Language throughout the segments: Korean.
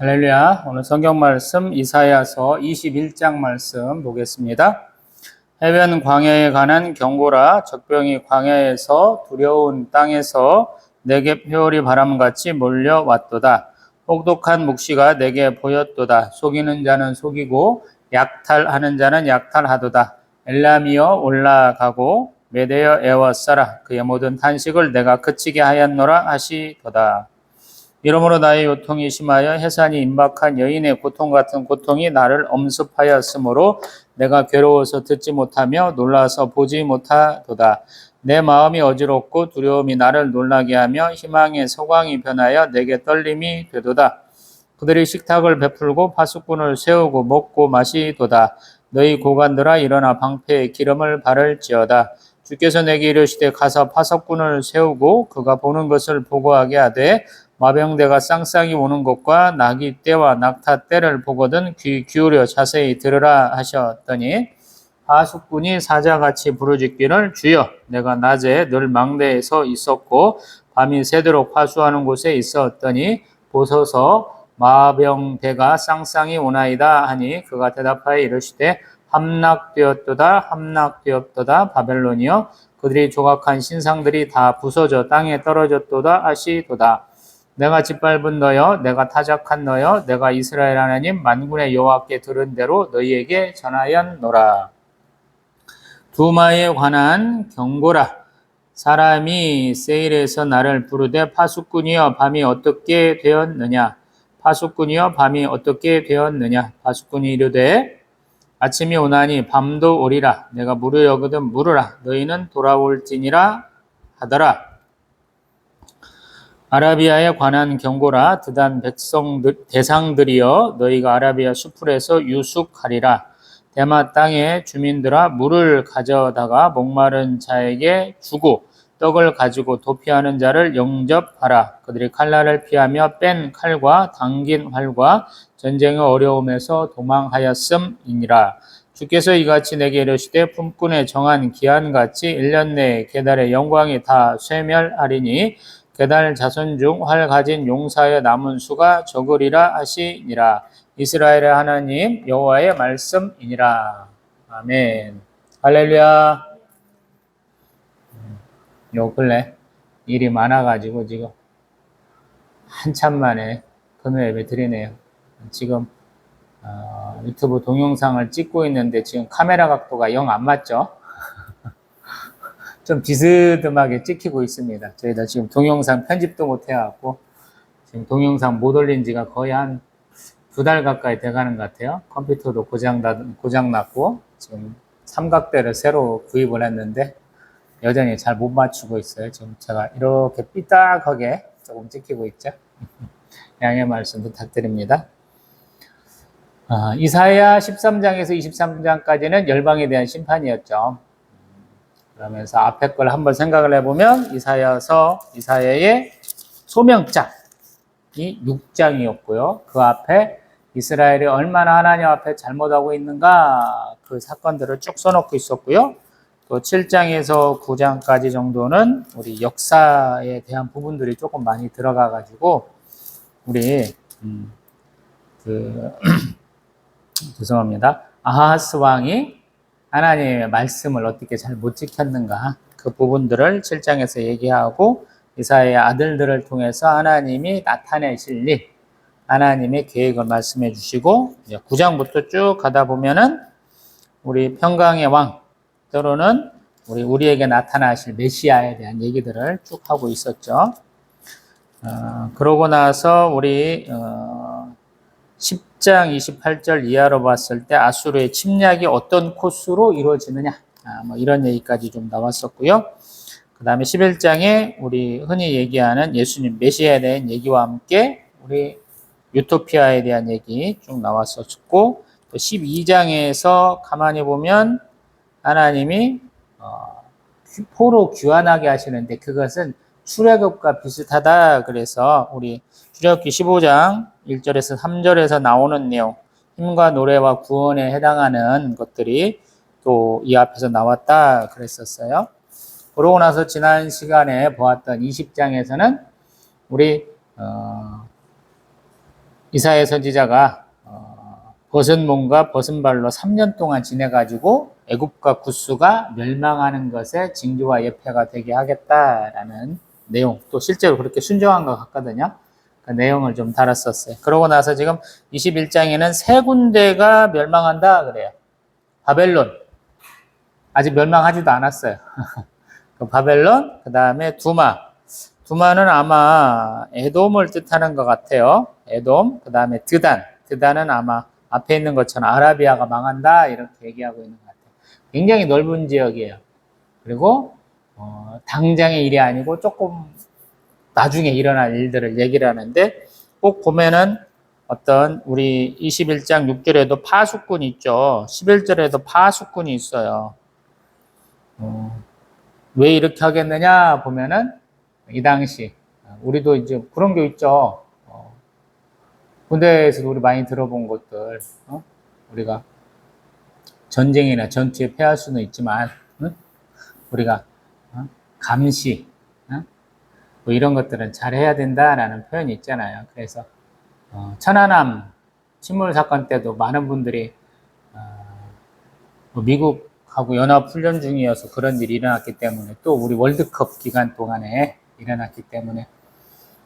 할렐루야. 오늘 성경 말씀 이사야서 21장 말씀 보겠습니다. 해변 광야에 관한 경고라. 적병이 광야에서 두려운 땅에서 내게 회오리 바람같이 몰려왔도다. 혹독한 묵시가 내게 보였도다. 속이는 자는 속이고 약탈하는 자는 약탈하도다. 엘람이여 올라가고 메대여 애워싸라. 그의 모든 탄식을 내가 그치게 하였노라 하시도다. 이러므로 나의 요통이 심하여 해산이 임박한 여인의 고통 같은 고통이 나를 엄습하였으므로 내가 괴로워서 듣지 못하며 놀라서 보지 못하도다. 내 마음이 어지럽고 두려움이 나를 놀라게 하며 희망의 소광이 변하여 내게 떨림이 되도다. 그들이 식탁을 베풀고 파수꾼을 세우고 먹고 마시도다. 너희 고관들아 일어나 방패에 기름을 바를지어다. 주께서 내게 이르시되 가서 파수꾼을 세우고 그가 보는 것을 보고하게 하되 마병대가 쌍쌍이 오는 것과 나귀 떼와 낙타 떼를 보거든 귀 기울여 자세히 들으라 하셨더니 파수꾼이 사자같이 부르짖기를 주여 내가 낮에 늘 망대에서 있었고 밤이 새도록 파수하는 곳에 있었더니 보소서 마병대가 쌍쌍이 오나이다 하니 그가 대답하여 이르시되 함락되었도다 함락되었도다 바벨론이여 그들이 조각한 신상들이 다 부서져 땅에 떨어졌도다 하시도다. 내가 짓밟은 너여 내가 타작한 너여 내가 이스라엘 하나님 만군의 여호와께 들은 대로 너희에게 전하였노라. 두마에 관한 경고라. 사람이 세일에서 나를 부르되 파수꾼이여 밤이 어떻게 되었느냐. 파수꾼이여 밤이 어떻게 되었느냐. 파수꾼이 이르되 아침이 오나니 밤도 오리라. 내가 물으려거든 물으라. 너희는 돌아올지니라 하더라. 아라비아에 관한 경고라. 드단 대상들이여 너희가 아라비아 수풀에서 유숙하리라. 대마 땅의 주민들아 물을 가져다가 목마른 자에게 주고 떡을 가지고 도피하는 자를 영접하라. 그들이 칼날을 피하며 뺀 칼과 당긴 활과 전쟁의 어려움에서 도망하였음이니라. 주께서 이같이 내게 이르시되 품꾼의 정한 기한같이 1년 내에 게달의 영광이 다 쇠멸하리니 게달 자손 중 활 가진 용사의 남은 수가 적으리라 하시니라. 이스라엘의 하나님 여호와의 말씀이니라. 아멘. 할렐루야. 요 근래 일이 많아가지고 지금 한참 만에 금요 예배 드리네요. 지금 유튜브 동영상을 찍고 있는데 지금 카메라 각도가 영 안 맞죠? 좀 비스듬하게 찍히고 있습니다. 저희가 지금 동영상 편집도 못 해갖고 지금 동영상 못 올린 지가 거의 한 2달 가까이 돼가는 것 같아요. 컴퓨터도 고장났고 지금 삼각대를 새로 구입을 했는데 여전히 잘 못 맞추고 있어요. 지금 제가 이렇게 삐딱하게 조금 찍히고 있죠. 양해 말씀 부탁드립니다. 이사야 13장에서 23장까지는 열방에 대한 심판이었죠. 그러면서 앞에 걸 한번 생각을 해보면 이사야의 소명장이 6장이었고요. 그 앞에 이스라엘이 얼마나 하나님 앞에 잘못하고 있는가 그 사건들을 쭉 써놓고 있었고요. 또 7장에서 9장까지 정도는 우리 역사에 대한 부분들이 조금 많이 들어가가지고 우리 죄송합니다. 아하스 왕이 하나님의 말씀을 어떻게 잘 못 지켰는가 그 부분들을 7장에서 얘기하고 이사야의 아들들을 통해서 하나님이 나타내실 일 하나님의 계획을 말씀해 주시고 9장부터 쭉 가다 보면은 우리 평강의 왕 때로는 우리에게 나타나실 메시아에 대한 얘기들을 쭉 하고 있었죠. 그러고 나서 우리 10장 28절 이하로 봤을 때 아수르의 침략이 어떤 코스로 이루어지느냐 뭐 이런 얘기까지 좀 나왔었고요. 그 다음에 11장에 우리 흔히 얘기하는 예수님 메시아에 대한 얘기와 함께 우리 유토피아에 대한 얘기 쭉 나왔었고 또 12장에서 가만히 보면 하나님이 포로 귀환하게 하시는데 그것은 출애굽과 비슷하다. 그래서 우리 출애굽기 15장 1절에서 3절에서 나오는 내용 힘과 노래와 구원에 해당하는 것들이 또 이 앞에서 나왔다 그랬었어요. 그러고 나서 지난 시간에 보았던 20장에서는 우리 이사야 선지자가 벗은 몸과 벗은 발로 3년 동안 지내가지고 애굽과 구스가 멸망하는 것에 징조와 예표가 되게 하겠다라는 내용, 또 실제로 그렇게 순종한 것 같거든요. 그 내용을 좀 달았었어요. 그러고 나서 지금 21장에는 세 군데가 멸망한다 그래요. 바벨론, 아직 멸망하지도 않았어요. 그 바벨론, 그 다음에 두마는 아마 에돔을 뜻하는 것 같아요. 에돔, 그 다음에 드단은 아마 앞에 있는 것처럼 아라비아가 망한다 이렇게 얘기하고 있는 것 같아요. 굉장히 넓은 지역이에요. 그리고 당장의 일이 아니고 조금 나중에 일어날 일들을 얘기를 하는데, 꼭 보면은 어떤 우리 21장 6절에도 파수꾼이 있죠. 11절에도 파수꾼이 있어요. 왜 이렇게 하겠느냐 보면은 이 당시 우리도 이제 그런 게 있죠. 군대에서도 우리 많이 들어본 것들, 우리가 전쟁이나 전투에 패할 수는 있지만, 우리가 감시, 뭐 이런 것들은 잘 해야 된다라는 표현이 있잖아요. 그래서 천안함 침몰 사건 때도 많은 분들이 뭐 미국하고 연합훈련 중이어서 그런 일이 일어났기 때문에, 또 우리 월드컵 기간 동안에 일어났기 때문에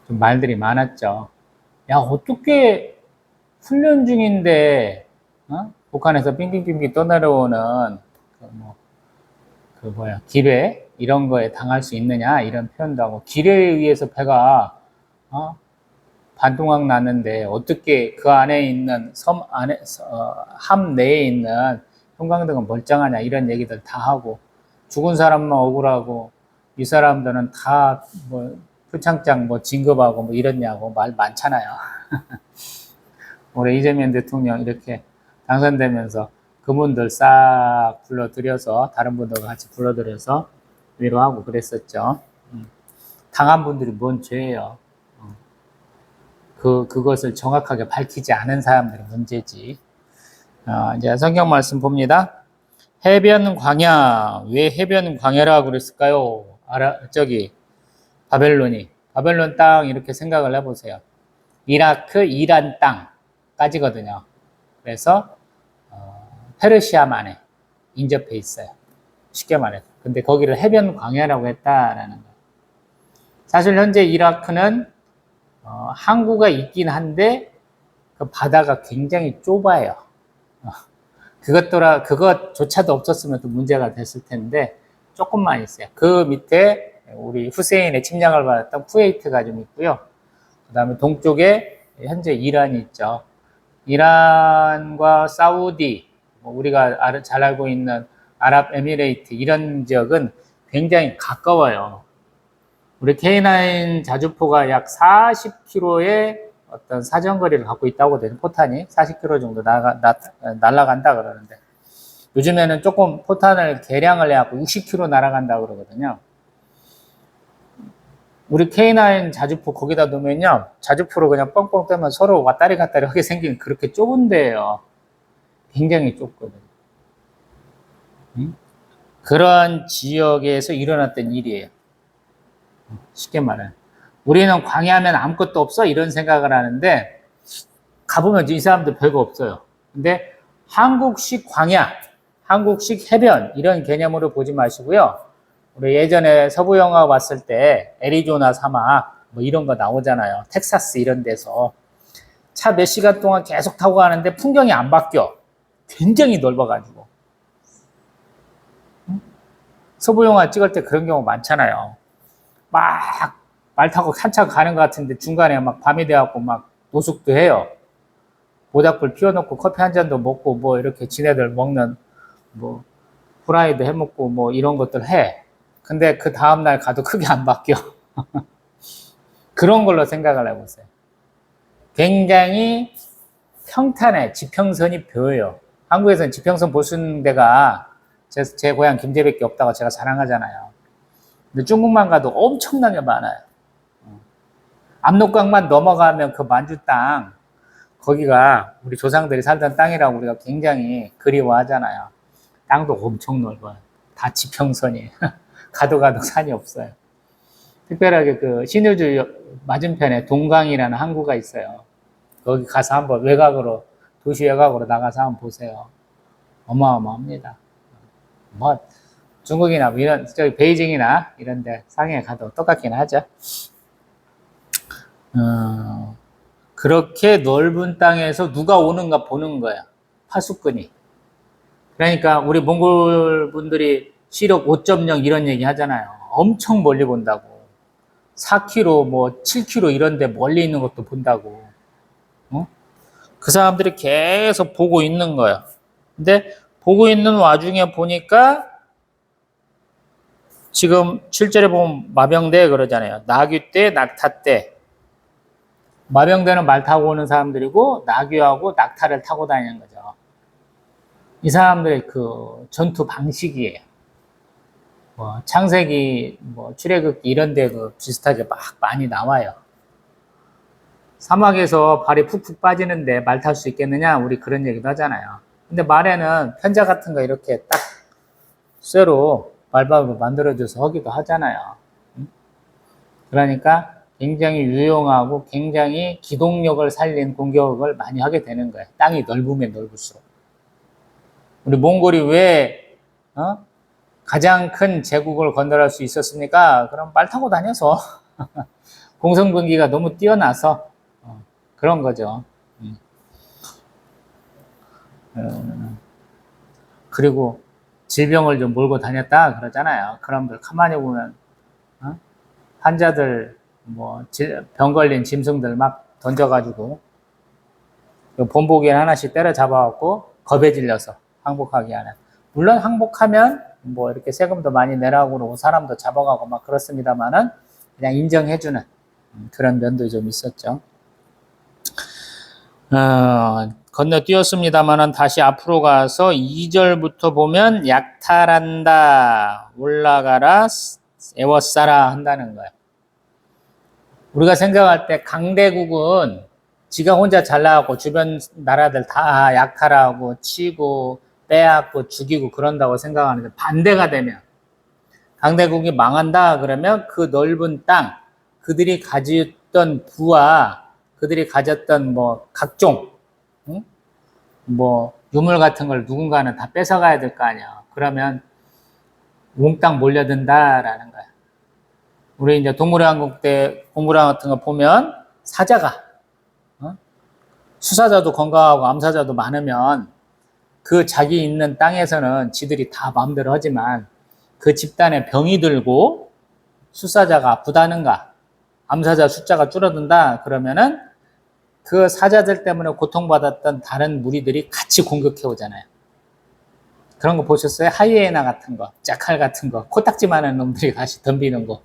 좀 말들이 많았죠. 야, 어떻게 훈련 중인데 북한에서 빙빙빙빙 떠내려오는 기뢰 이런 거에 당할 수 있느냐 이런 표현도 하고, 기뢰에 의해서 배가 반동강 났는데 어떻게 그 안에 있는 섬 안에 함 내에 있는 형광등은 멀쩡하냐 이런 얘기들 다 하고, 죽은 사람만 억울하고 이 사람들은 다 뭐 표창장 뭐 진급하고 뭐 이랬냐고 말 많잖아요. 올해 이재명 대통령 이렇게 당선되면서 그분들 싹 불러들여서, 다른 분들과 같이 불러들여서 위로하고 그랬었죠. 당한 분들이 뭔 죄예요. 그것을 정확하게 밝히지 않은 사람들이 문제지. 이제 성경 말씀 봅니다. 해변 광야, 왜 해변 광야라고 그랬을까요? 바벨론 땅 이렇게 생각을 해보세요. 이라크, 이란 땅까지거든요. 그래서 페르시아만에 인접해 있어요. 쉽게 말해서. 근데 거기를 해변 광야라고 했다라는 거예요. 사실 현재 이라크는 항구가 있긴 한데 그 바다가 굉장히 좁아요. 그것조차도 없었으면 또 문제가 됐을 텐데 조금만 있어요. 그 밑에 우리 후세인의 침략을 받았던 쿠웨이트가 좀 있고요. 그 다음에 동쪽에 현재 이란이 있죠. 이란과 사우디, 우리가 잘 알고 있는 아랍에미레이트 이런 지역은 굉장히 가까워요. 우리 K9 자주포가 약 40km의 어떤 사정거리를 갖고 있다고 되는, 포탄이 40km 정도 날아간다 그러는데, 요즘에는 조금 포탄을 개량을 해갖고 60km 날아간다 그러거든요. 우리 K9 자주포 거기다 놓으면요, 자주포로 그냥 뻥뻥 떼면 서로 왔다리 갔다리 하게 생긴 그렇게 좁은 데예요. 굉장히 좁거든요. 그런 지역에서 일어났던 일이에요. 쉽게 말해. 우리는 광야하면 아무것도 없어 이런 생각을 하는데, 가보면 이 사람들 별거 없어요. 근데 한국식 광야, 한국식 해변 이런 개념으로 보지 마시고요. 우리 예전에 서부 영화 봤을 때 애리조나 사막 뭐 이런 거 나오잖아요. 텍사스 이런 데서 차 몇 시간 동안 계속 타고 가는데 풍경이 안 바뀌어. 굉장히 넓어가지고. 서부 영화 찍을 때 그런 경우 많잖아요. 막 말 타고 한참 가는 것 같은데 중간에 막 밤이 돼갖고 막 노숙도 해요. 모닥불 피워놓고 커피 한 잔도 먹고 뭐 이렇게 지네들 먹는 뭐 후라이도 해먹고 뭐 이런 것들 해. 근데 그 다음날 가도 크게 안 바뀌어. 그런 걸로 생각을 해보세요. 굉장히 평탄해. 지평선이 보여요. 한국에서는 지평선 볼 수 있는 데가 제 고향 김제밖에 없다고 제가 자랑하잖아요. 근데 중국만 가도 엄청나게 많아요. 압록강만 넘어가면 그 만주 땅, 거기가 우리 조상들이 살던 땅이라고 우리가 굉장히 그리워하잖아요. 땅도 엄청 넓어요. 다 지평선이에요. 가도 산이 없어요. 특별하게 그 신의주 맞은편에 동강이라는 항구가 있어요. 여기 가서 한번 외곽으로, 도시 외곽으로 나가서 한번 보세요. 어마어마합니다. 뭐, 중국이나 뭐 이런, 저기 베이징이나 이런 데 상해에 가도 똑같긴 하죠. 그렇게 넓은 땅에서 누가 오는가 보는 거야. 파수꾼이. 그러니까 우리 몽골 분들이 시력 5.0 이런 얘기 하잖아요. 엄청 멀리 본다고. 4km, 뭐 7km 이런 데 멀리 있는 것도 본다고. 어? 그 사람들이 계속 보고 있는 거야. 근데 보고 있는 와중에 보니까 지금 7절에 보면 마병대 그러잖아요. 나귀 떼, 낙타 떼. 마병대는 말 타고 오는 사람들이고 나귀하고 낙타를 타고 다니는 거죠. 이 사람들의 그 전투 방식이에요. 뭐 창세기, 뭐 출애굽기 이런 데 그 비슷하게 막 많이 나와요. 사막에서 발이 푹푹 빠지는데 말 탈 수 있겠느냐? 우리 그런 얘기도 하잖아요. 근데 말에는 편자 같은 거 이렇게 딱 쇠로 발바닥으로 만들어줘서 하기도 하잖아요. 그러니까 굉장히 유용하고 굉장히 기동력을 살린 공격을 많이 하게 되는 거예요. 땅이 넓으면 넓을수록. 우리 몽골이 왜 가장 큰 제국을 건설할 수 있었습니까? 그럼 말 타고 다녀서 공성분기가 너무 뛰어나서 그런 거죠. 그리고 질병을 좀 몰고 다녔다 그러잖아요. 그럼들 가만히 보면 환자들 뭐 병 걸린 짐승들 막 던져가지고 본보기에 하나씩 때려잡아갖고 겁에 질려서 항복하게 하는. 물론 항복하면 뭐 이렇게 세금도 많이 내라고 그러고 사람도 잡아가고 막 그렇습니다만은 그냥 인정해주는 그런 면도 좀 있었죠. 건너뛰었습니다만은 다시 앞으로 가서 2절부터 보면 약탈한다, 올라가라, 에워싸라 한다는 거예요. 우리가 생각할 때 강대국은 지가 혼자 잘 나가고 주변 나라들 다 약탈하고 치고 빼앗고 죽이고 그런다고 생각하는데 반대가 되면 강대국이 망한다 그러면 그 넓은 땅, 그들이 가졌던 부와 그들이 가졌던 뭐 각종 뭐 유물 같은 걸 누군가는 다 뺏어가야 될 거 아니야. 그러면 몽땅 몰려든다라는 거야. 우리 이제 동물의 왕국 때 공부랑 같은 거 보면 사자가 수사자도 건강하고 암사자도 많으면 그 자기 있는 땅에서는 지들이 다 마음대로 하지만 그 집단에 병이 들고 수사자가 아프다는가 암사자 숫자가 줄어든다 그러면은 그 사자들 때문에 고통받았던 다른 무리들이 같이 공격해 오잖아요. 그런 거 보셨어요? 하이에나 같은 거, 자칼 같은 거, 코딱지 많은 놈들이 다시 덤비는 거.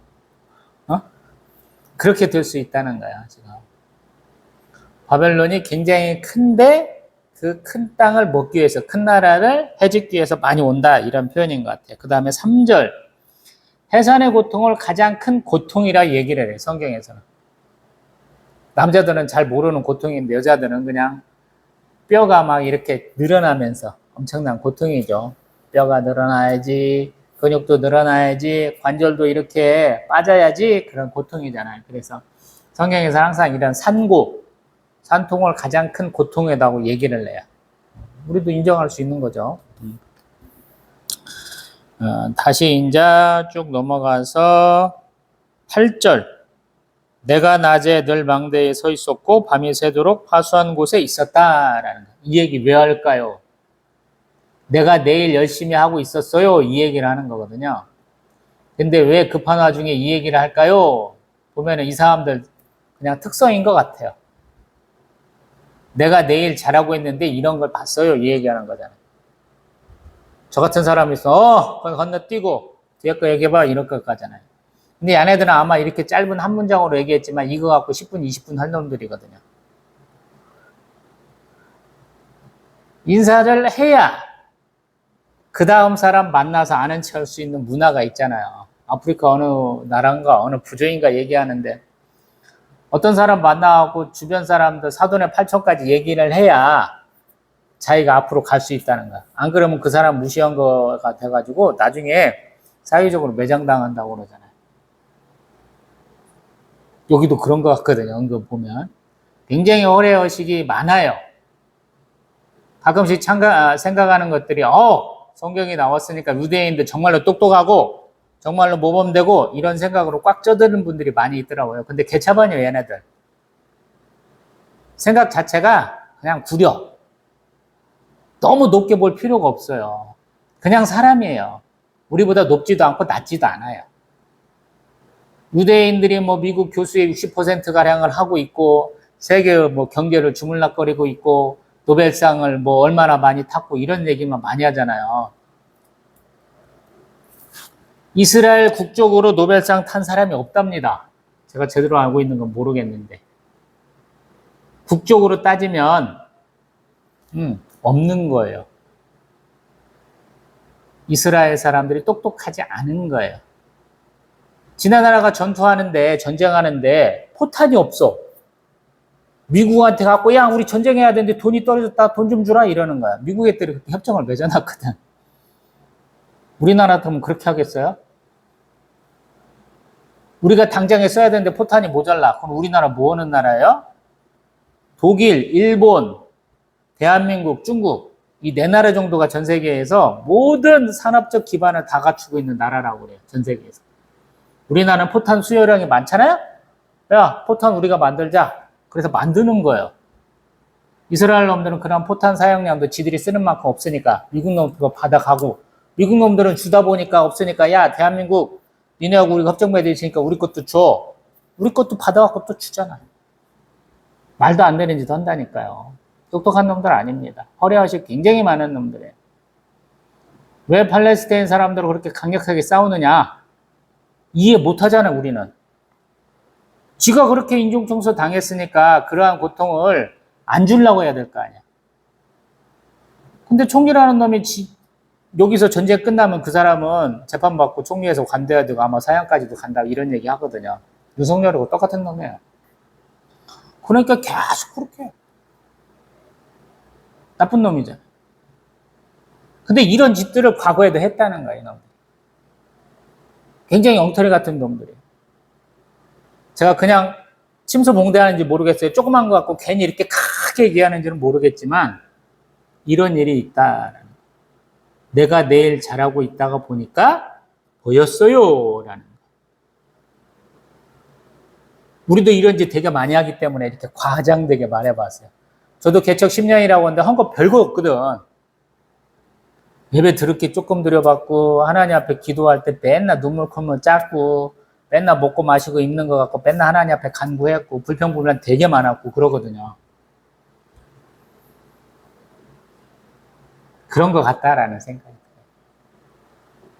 그렇게 될 수 있다는 거야, 지금. 바벨론이 굉장히 큰데 그 큰 땅을 먹기 위해서, 큰 나라를 해집기 위해서 많이 온다. 이런 표현인 것 같아요. 그 다음에 3절. 해산의 고통을 가장 큰 고통이라 얘기를 해요, 성경에서는. 남자들은 잘 모르는 고통인데 여자들은 그냥 뼈가 막 이렇게 늘어나면서 엄청난 고통이죠. 뼈가 늘어나야지, 근육도 늘어나야지, 관절도 이렇게 빠져야지 그런 고통이잖아요. 그래서 성경에서 항상 이런 산통을 가장 큰 고통이라고 얘기를 해요. 우리도 인정할 수 있는 거죠. 다시 이제 쭉 넘어가서 8절. 내가 낮에 늘 망대에 서 있었고 밤이 새도록 파수한 곳에 있었다라는 거. 이 얘기 왜 할까요? 내가 내일 열심히 하고 있었어요. 이 얘기를 하는 거거든요. 근데 왜 급한 와중에 이 얘기를 할까요? 보면은 이 사람들 그냥 특성인 것 같아요. 내가 내일 잘하고 있는데 이런 걸 봤어요. 이 얘기하는 거잖아요. 저 같은 사람이 있어. 건너뛰고 뒤에 거 얘기해봐. 이럴 것 같잖아요. 근데 얘네들은 아마 이렇게 짧은 한 문장으로 얘기했지만 이거 갖고 10분, 20분 할 놈들이거든요. 인사를 해야 그 다음 사람 만나서 아는 체 할 수 있는 문화가 있잖아요. 아프리카 어느 나라인가 어느 부족인가 얘기하는데 어떤 사람 만나고 주변 사람들 사돈의 8촌까지 얘기를 해야 자기가 앞으로 갈 수 있다는 거야. 안 그러면 그 사람 무시한 거가 돼가지고 나중에 사회적으로 매장당한다고 그러잖아요. 여기도 그런 것 같거든요. 은근 보면. 굉장히 허례허식이 많아요. 가끔씩 생각하는 것들이 성경이 나왔으니까 유대인들 정말로 똑똑하고 정말로 모범되고 이런 생각으로 꽉 쪄드는 분들이 많이 있더라고요. 근데 개차반이에요, 얘네들. 생각 자체가 그냥 구려. 너무 높게 볼 필요가 없어요. 그냥 사람이에요. 우리보다 높지도 않고 낮지도 않아요. 유대인들이 뭐 미국 교수의 60%가량을 하고 있고 세계 뭐 경제를 주물락거리고 있고 노벨상을 뭐 얼마나 많이 탔고 이런 얘기만 많이 하잖아요. 이스라엘 국적으로 노벨상 탄 사람이 없답니다. 제가 제대로 알고 있는 건 모르겠는데. 국적으로 따지면 없는 거예요. 이스라엘 사람들이 똑똑하지 않은 거예요. 지나나라가 전쟁하는데 포탄이 없어. 미국한테 갖고 야 우리 전쟁해야 되는데 돈이 떨어졌다 돈 좀 주라 이러는 거야. 미국 애들이 그렇게 협정을 맺어놨거든. 우리나라 같으면 그렇게 하겠어요? 우리가 당장에 써야 되는데 포탄이 모자라. 그럼 우리나라 뭐 하는 나라예요? 독일, 일본, 대한민국, 중국 이 네 나라 정도가 전 세계에서 모든 산업적 기반을 다 갖추고 있는 나라라고 그래요. 전 세계에서. 우리나라는 포탄 수요량이 많잖아요? 야, 포탄 우리가 만들자. 그래서 만드는 거예요. 이스라엘 놈들은 그런 포탄 사용량도 지들이 쓰는 만큼 없으니까 미국 놈들 그거 받아가고 미국 놈들은 주다 보니까 없으니까 야, 대한민국 니네하고 우리가 협정 맺으니까 우리 것도 줘. 우리 것도 받아갖고 또 주잖아요. 말도 안 되는 짓 한다니까요. 똑똑한 놈들 아닙니다. 허례허식 굉장히 많은 놈들이에요. 왜 팔레스타인 사람들을 그렇게 강력하게 싸우느냐? 이해 못하잖아요, 우리는. 지가 그렇게 인종청소 당했으니까 그러한 고통을 안 주려고 해야 될 거 아니야. 근데 총리라는 놈이 여기서 전쟁 끝나면 그 사람은 재판받고 총리에서 관대해야 되고 아마 사형까지도 간다 이런 얘기 하거든요. 윤석열하고 똑같은 놈이에요. 그러니까 계속 그렇게 해요. 나쁜 놈이죠. 근데 이런 짓들을 과거에도 했다는 거예요, 이놈들. 굉장히 엉터리 같은 놈들이에요. 제가 그냥 침소봉대하는지 모르겠어요. 조그만 거 갖고 괜히 이렇게 크게 얘기하는지는 모르겠지만 이런 일이 있다라는 거예요. 내가 내일 잘하고 있다가 보니까 보였어요 라는 거예요. 우리도 이런 짓 되게 많이 하기 때문에 이렇게 과장되게 말해봤어요. 저도 개척 10년이라고 하는데 한 거 별거 없거든. 예배 드럽게 조금 드려봤고 하나님 앞에 기도할 때 맨날 눈물 콧물 짰고 맨날 먹고 마시고 입는 거 같고 맨날 하나님 앞에 간구했고 불평불만 되게 많았고 그러거든요. 그런 것 같다라는 생각이 들어요.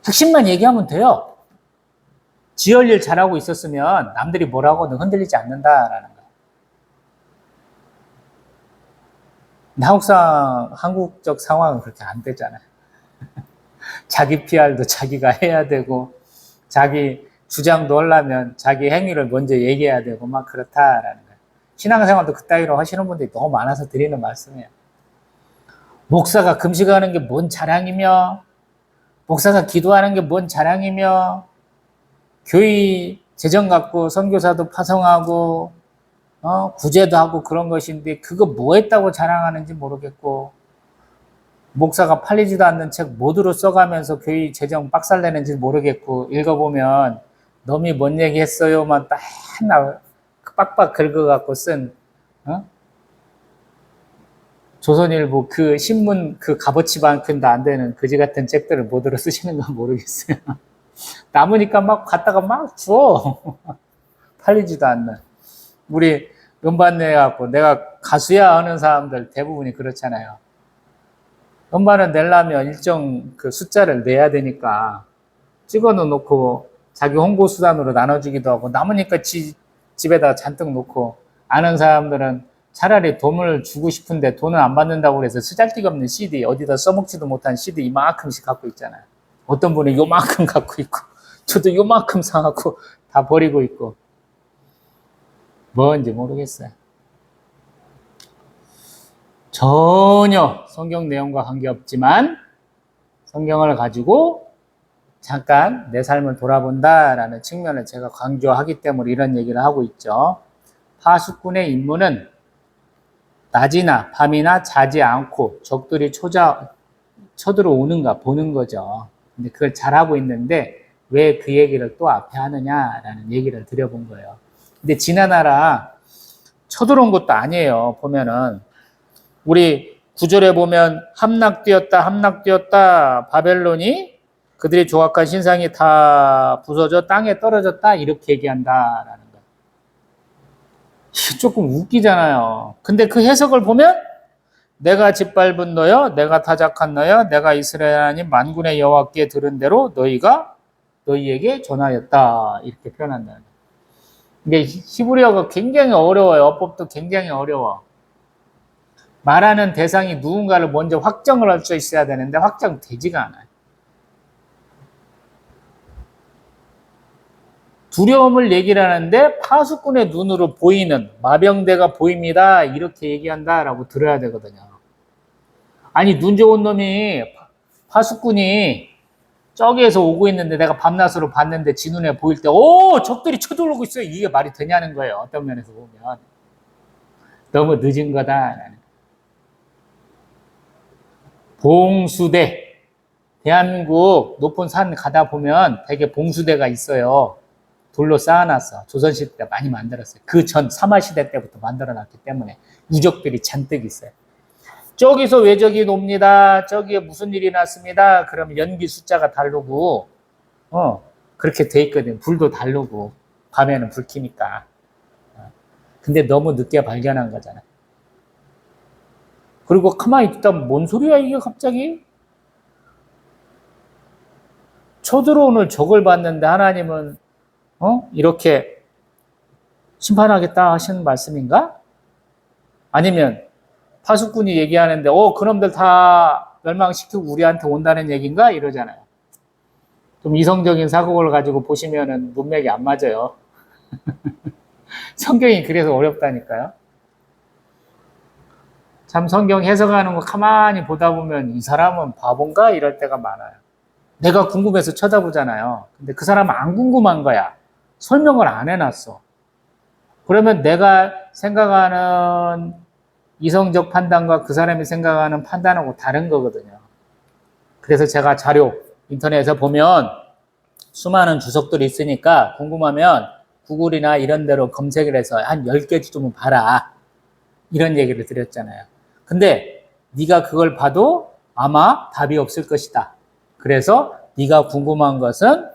핵심만 얘기하면 돼요. 지을 일 잘하고 있었으면 남들이 뭐라고 하든 흔들리지 않는다라는 거예요. 한국적 상황은 그렇게 안 되잖아요. 자기 PR도 자기가 해야 되고 자기 주장도 하려면 자기 행위를 먼저 얘기해야 되고 막 그렇다라는 거예요. 신앙생활도 그따위로 하시는 분들이 너무 많아서 드리는 말씀이에요. 목사가 금식하는 게 뭔 자랑이며 목사가 기도하는 게 뭔 자랑이며 교회 재정 갖고 선교사도 파송하고 구제도 하고 그런 것인데 그거 뭐 했다고 자랑하는지 모르겠고 목사가 팔리지도 않는 책 모두로 써가면서 교회 재정 빡살내는지 모르겠고 읽어보면 놈이 뭔 얘기 했어요만 맨날 빡빡 긁어갖고 쓴 조선일보 그 신문 그 값어치만큼도 안 되는 그지 같은 책들을 모두로 쓰시는 건 모르겠어요. 남으니까 막 갖다가 막 줘. 팔리지도 않는. 우리 음반 내갖고 내가 가수야 하는 사람들 대부분이 그렇잖아요. 음반을 내려면 일정 그 숫자를 내야 되니까 찍어 놓고 자기 홍보 수단으로 나눠주기도 하고 남으니까 집에다 잔뜩 놓고 아는 사람들은 차라리 돈을 주고 싶은데 돈을 안 받는다고 해서 쓰잘데기 없는 CD 어디다 써먹지도 못한 CD 이만큼씩 갖고 있잖아요. 어떤 분은 요만큼 갖고 있고 저도 요만큼 사갖고 다 버리고 있고 뭔지 모르겠어요. 전혀 성경 내용과 관계없지만 성경을 가지고 잠깐 내 삶을 돌아본다라는 측면을 제가 강조하기 때문에 이런 얘기를 하고 있죠. 파수꾼의 임무는 낮이나 밤이나 자지 않고 적들이 쳐들어오는가 보는 거죠. 근데 그걸 잘하고 있는데 왜 그 얘기를 또 앞에 하느냐라는 얘기를 드려본 거예요. 근데 지나나라 쳐들어온 것도 아니에요. 보면은 우리 구절에 보면 함락되었다 바벨론이 그들이 조각한 신상이 다 부서져 땅에 떨어졌다 이렇게 얘기한다라는 거예요. 조금 웃기잖아요. 근데 그 해석을 보면 내가 짓밟은 너여 내가 타작한 너여 내가 이스라엘 하나님 만군의 여호와께 들은 대로 너희에게 전하였다 이렇게 표현한다는 거예요. 이게 히브리어가 굉장히 어려워요. 어법도 굉장히 어려워. 말하는 대상이 누군가를 먼저 확정을 할 수 있어야 되는데 확정되지가 않아요. 두려움을 얘기를 하는데 파수꾼의 눈으로 보이는 마병대가 보입니다. 이렇게 얘기한다라고 들어야 되거든요. 아니 눈 좋은 놈이 파수꾼이 저기에서 오고 있는데 내가 밤낮으로 봤는데 지 눈에 보일 때 적들이 쳐들어오고 있어요. 이게 말이 되냐는 거예요. 어떤 면에서 보면. 너무 늦은 거다. 봉수대. 대한민국 높은 산 가다 보면 되게 봉수대가 있어요. 돌로 쌓아놨어. 조선시대 때 많이 만들었어요. 그 전 사마시대 때부터 만들어놨기 때문에 유적들이 잔뜩 있어요. 저기서 외적이 놉니다. 저기에 무슨 일이 났습니다. 그러면 연기 숫자가 다르고 그렇게 돼 있거든요. 불도 다르고 밤에는 불 켜니까. 근데 너무 늦게 발견한 거잖아요. 그리고 가만히 있다 뭔 소리야 이게 갑자기? 쳐들어오는 적을 봤는데 하나님은 이렇게 심판하겠다 하시는 말씀인가? 아니면 파수꾼이 얘기하는데 그놈들 다 멸망시키고 우리한테 온다는 얘기인가? 이러잖아요. 좀 이성적인 사고를 가지고 보시면은 문맥이 안 맞아요. 성경이 그래서 어렵다니까요. 참 성경 해석하는 거 가만히 보다 보면 이 사람은 바본가? 이럴 때가 많아요. 내가 궁금해서 쳐다보잖아요. 근데 그 사람은 안 궁금한 거야. 설명을 안 해놨어. 그러면 내가 생각하는 이성적 판단과 그 사람이 생각하는 판단하고 다른 거거든요. 그래서 제가 자료 인터넷에서 보면 수많은 주석들이 있으니까 궁금하면 구글이나 이런 데로 검색을 해서 한 10개 좀 봐라. 이런 얘기를 드렸잖아요. 근데 네가 그걸 봐도 아마 답이 없을 것이다. 그래서 네가 궁금한 것은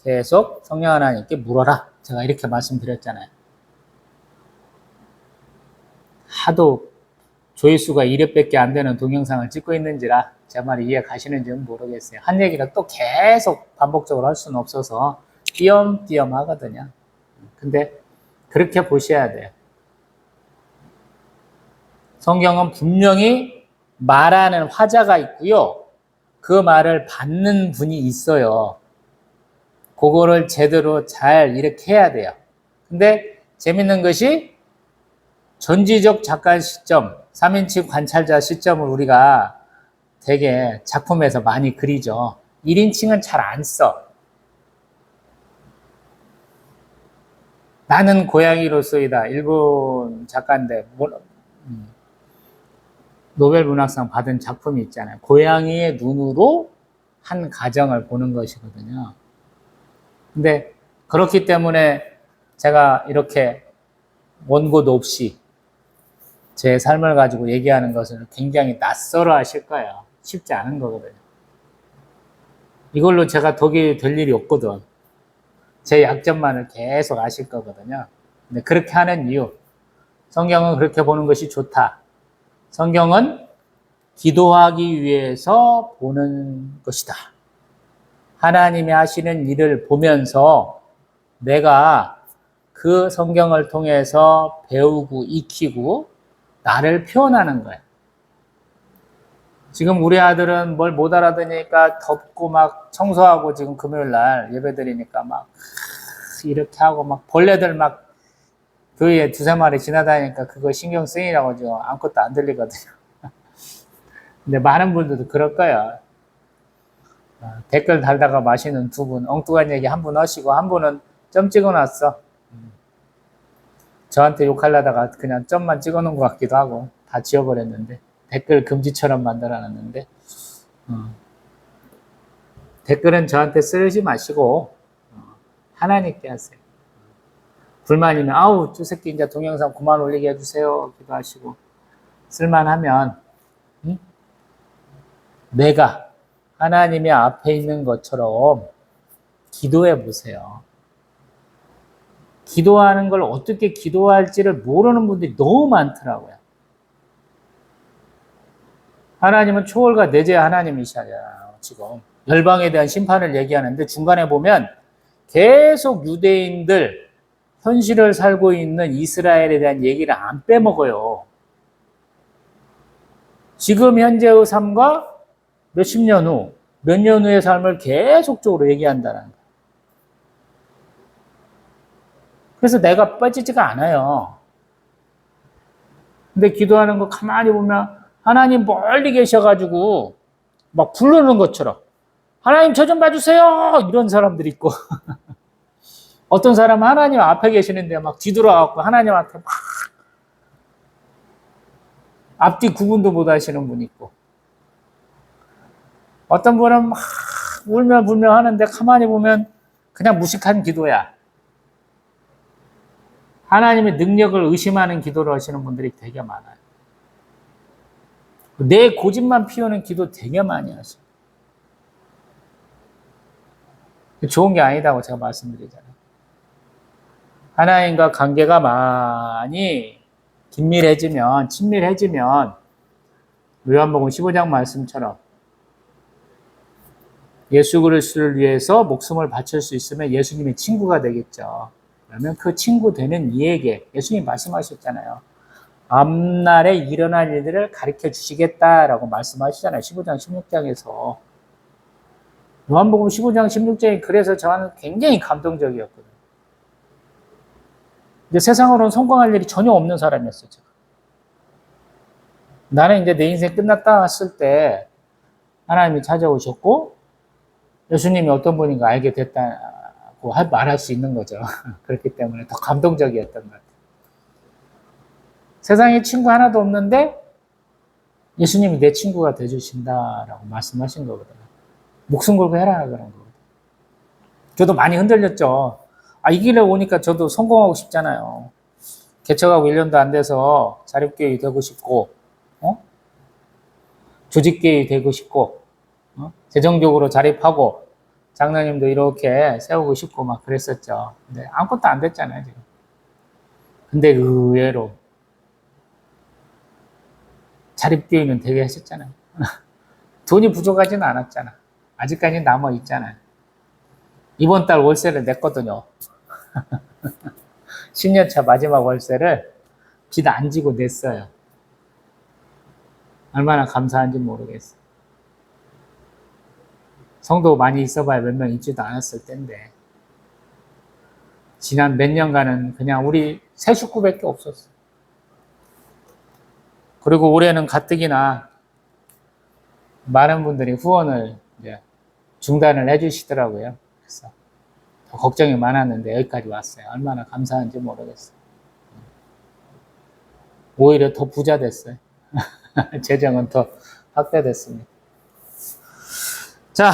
계속 성령 하나님께 물어라. 제가 이렇게 말씀드렸잖아요. 하도 조회수가 1회밖에 안 되는 동영상을 찍고 있는지라 제 말이 이해 가시는지는 모르겠어요. 한 얘기를 또 계속 반복적으로 할 수는 없어서 띄엄띄엄 하거든요. 근데 그렇게 보셔야 돼요. 성경은 분명히 말하는 화자가 있고요. 그 말을 받는 분이 있어요. 그거를 제대로 잘 이렇게 해야 돼요. 근데 재밌는 것이 전지적 작가 시점, 3인칭 관찰자 시점을 우리가 되게 작품에서 많이 그리죠. 1인칭은 잘 안 써. 나는 고양이로서이다. 일본 작가인데 노벨 문학상 받은 작품이 있잖아요. 고양이의 눈으로 한 가정을 보는 것이거든요. 근데 그렇기 때문에 제가 이렇게 원고도 없이 제 삶을 가지고 얘기하는 것을 굉장히 낯설어 하실 거예요. 쉽지 않은 거거든요. 이걸로 제가 덕이 될 일이 없거든. 제 약점만을 계속 아실 거거든요. 근데 그렇게 하는 이유, 성경은 그렇게 보는 것이 좋다. 성경은 기도하기 위해서 보는 것이다. 하나님이 하시는 일을 보면서 내가 그 성경을 통해서 배우고 익히고 나를 표현하는 거예요. 지금 우리 아들은 뭘 못 알아듣으니까 덥고 막 청소하고 지금 금요일 날 예배 드리니까 막 이렇게 하고 막 벌레들 막 교회에 2-3마리 지나다니니까 그거 신경 쓰이라고 지금 아무것도 안 들리거든요. 근데 많은 분들도 그럴 거예요. 댓글 달다가 마시는 2분, 엉뚱한 얘기 한 분 하시고 한 분은 점 찍어놨어. 저한테 욕하려다가 그냥 점만 찍어놓은 것 같기도 하고 다 지워버렸는데 댓글 금지처럼 만들어놨는데 댓글은 저한테 쓰지 마시고 하나님께 하세요. 불만이면 아우 저 새끼 이제 동영상 그만 올리게 해주세요 기도하시고 쓸만하면 내가 하나님의 앞에 있는 것처럼 기도해 보세요. 기도하는 걸 어떻게 기도할지를 모르는 분들이 너무 많더라고요. 하나님은 초월과 내재 하나님이시잖아요. 지금 열방에 대한 심판을 얘기하는데 중간에 보면 계속 유대인들 현실을 살고 있는 이스라엘에 대한 얘기를 안 빼먹어요. 지금 현재의 삶과 몇십 년 후, 몇 년 후의 삶을 계속적으로 얘기한다는 거예요. 그래서 내가 빠지지가 않아요. 근데 기도하는 거 가만히 보면 하나님 멀리 계셔가지고 막 부르는 것처럼 하나님 저 좀 봐주세요 이런 사람들이 있고 어떤 사람은 하나님 앞에 계시는데 막 뒤돌아가고 하나님한테 막 앞뒤 구분도 못 하시는 분이 있고 어떤 분은 막 울며 불며 하는데 가만히 보면 그냥 무식한 기도야. 하나님의 능력을 의심하는 기도를 하시는 분들이 되게 많아요. 내 고집만 피우는 기도 되게 많이 하셔요. 좋은 게 아니다고 제가 말씀드리잖아요. 하나님과 관계가 많이 긴밀해지면, 친밀해지면 요한복음 15장 말씀처럼 예수 그리스도를 위해서 목숨을 바칠 수 있으면 예수님의 친구가 되겠죠. 그러면 그 친구 되는 이에게 예수님 말씀하셨잖아요. 앞날에 일어날 일들을 가르쳐 주시겠다라고 말씀하시잖아요. 15장 16장에서. 요한복음 15장 16장이 그래서 저는 굉장히 감동적이었거든요. 근데 세상으로는 성공할 일이 전혀 없는 사람이었어요. 제가. 나는 이제 내 인생 끝났다 했을 때 하나님이 찾아오셨고 예수님이 어떤 분인가 알게 됐다고 말할 수 있는 거죠. 그렇기 때문에 더 감동적이었던 것 같아요. 세상에 친구 하나도 없는데 예수님이 내 친구가 되주신다라고 말씀하신 거거든요. 목숨 걸고 해라 그런 거거든요. 저도 많이 흔들렸죠. 이 길에 오니까 저도 성공하고 싶잖아요. 개척하고 1년도 안 돼서 자립교회 되고 싶고 조직교회 되고 싶고 재정적으로 자립하고 장로님도 이렇게 세우고 싶고 막 그랬었죠. 근데 아무것도 안 됐잖아요, 지금. 근데 의외로 자립교회는 되게 하셨잖아요. 돈이 부족하지는 않았잖아. 아직까지 남아 있잖아요. 이번 달 월세를 냈거든요. 10년차 마지막 월세를 빚 안 지고 냈어요. 얼마나 감사한지 모르겠어요. 성도 많이 있어봐야 몇 명 있지도 않았을 텐데 지난 몇 년간은 그냥 우리 세 식구밖에 없었어요. 그리고 올해는 가뜩이나 많은 분들이 후원을 이제 중단을 해주시더라고요. 그래서 더 걱정이 많았는데 여기까지 왔어요. 얼마나 감사한지 모르겠어요. 오히려 더 부자 됐어요. 재정은 더 확대됐습니다. 자,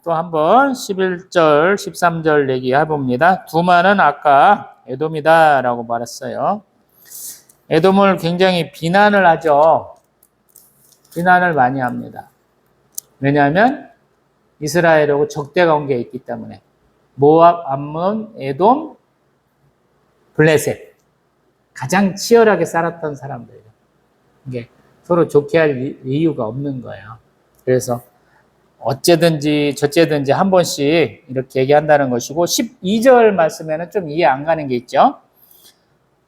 또 한번 11절, 13절 얘기해봅니다. 두만은 아까 에돔이다 라고 말했어요. 에돔을 굉장히 비난을 하죠. 비난을 많이 합니다. 왜냐하면 이스라엘하고 적대 관계에 있기 때문에 모압, 암몬, 에돔, 블레셋 가장 치열하게 살았던 사람들이에요. 이게 서로 좋게 할 이유가 없는 거예요. 그래서 어째든지 저째든지 한 번씩 이렇게 얘기한다는 것이고 12절 말씀에는 좀 이해 안 가는 게 있죠.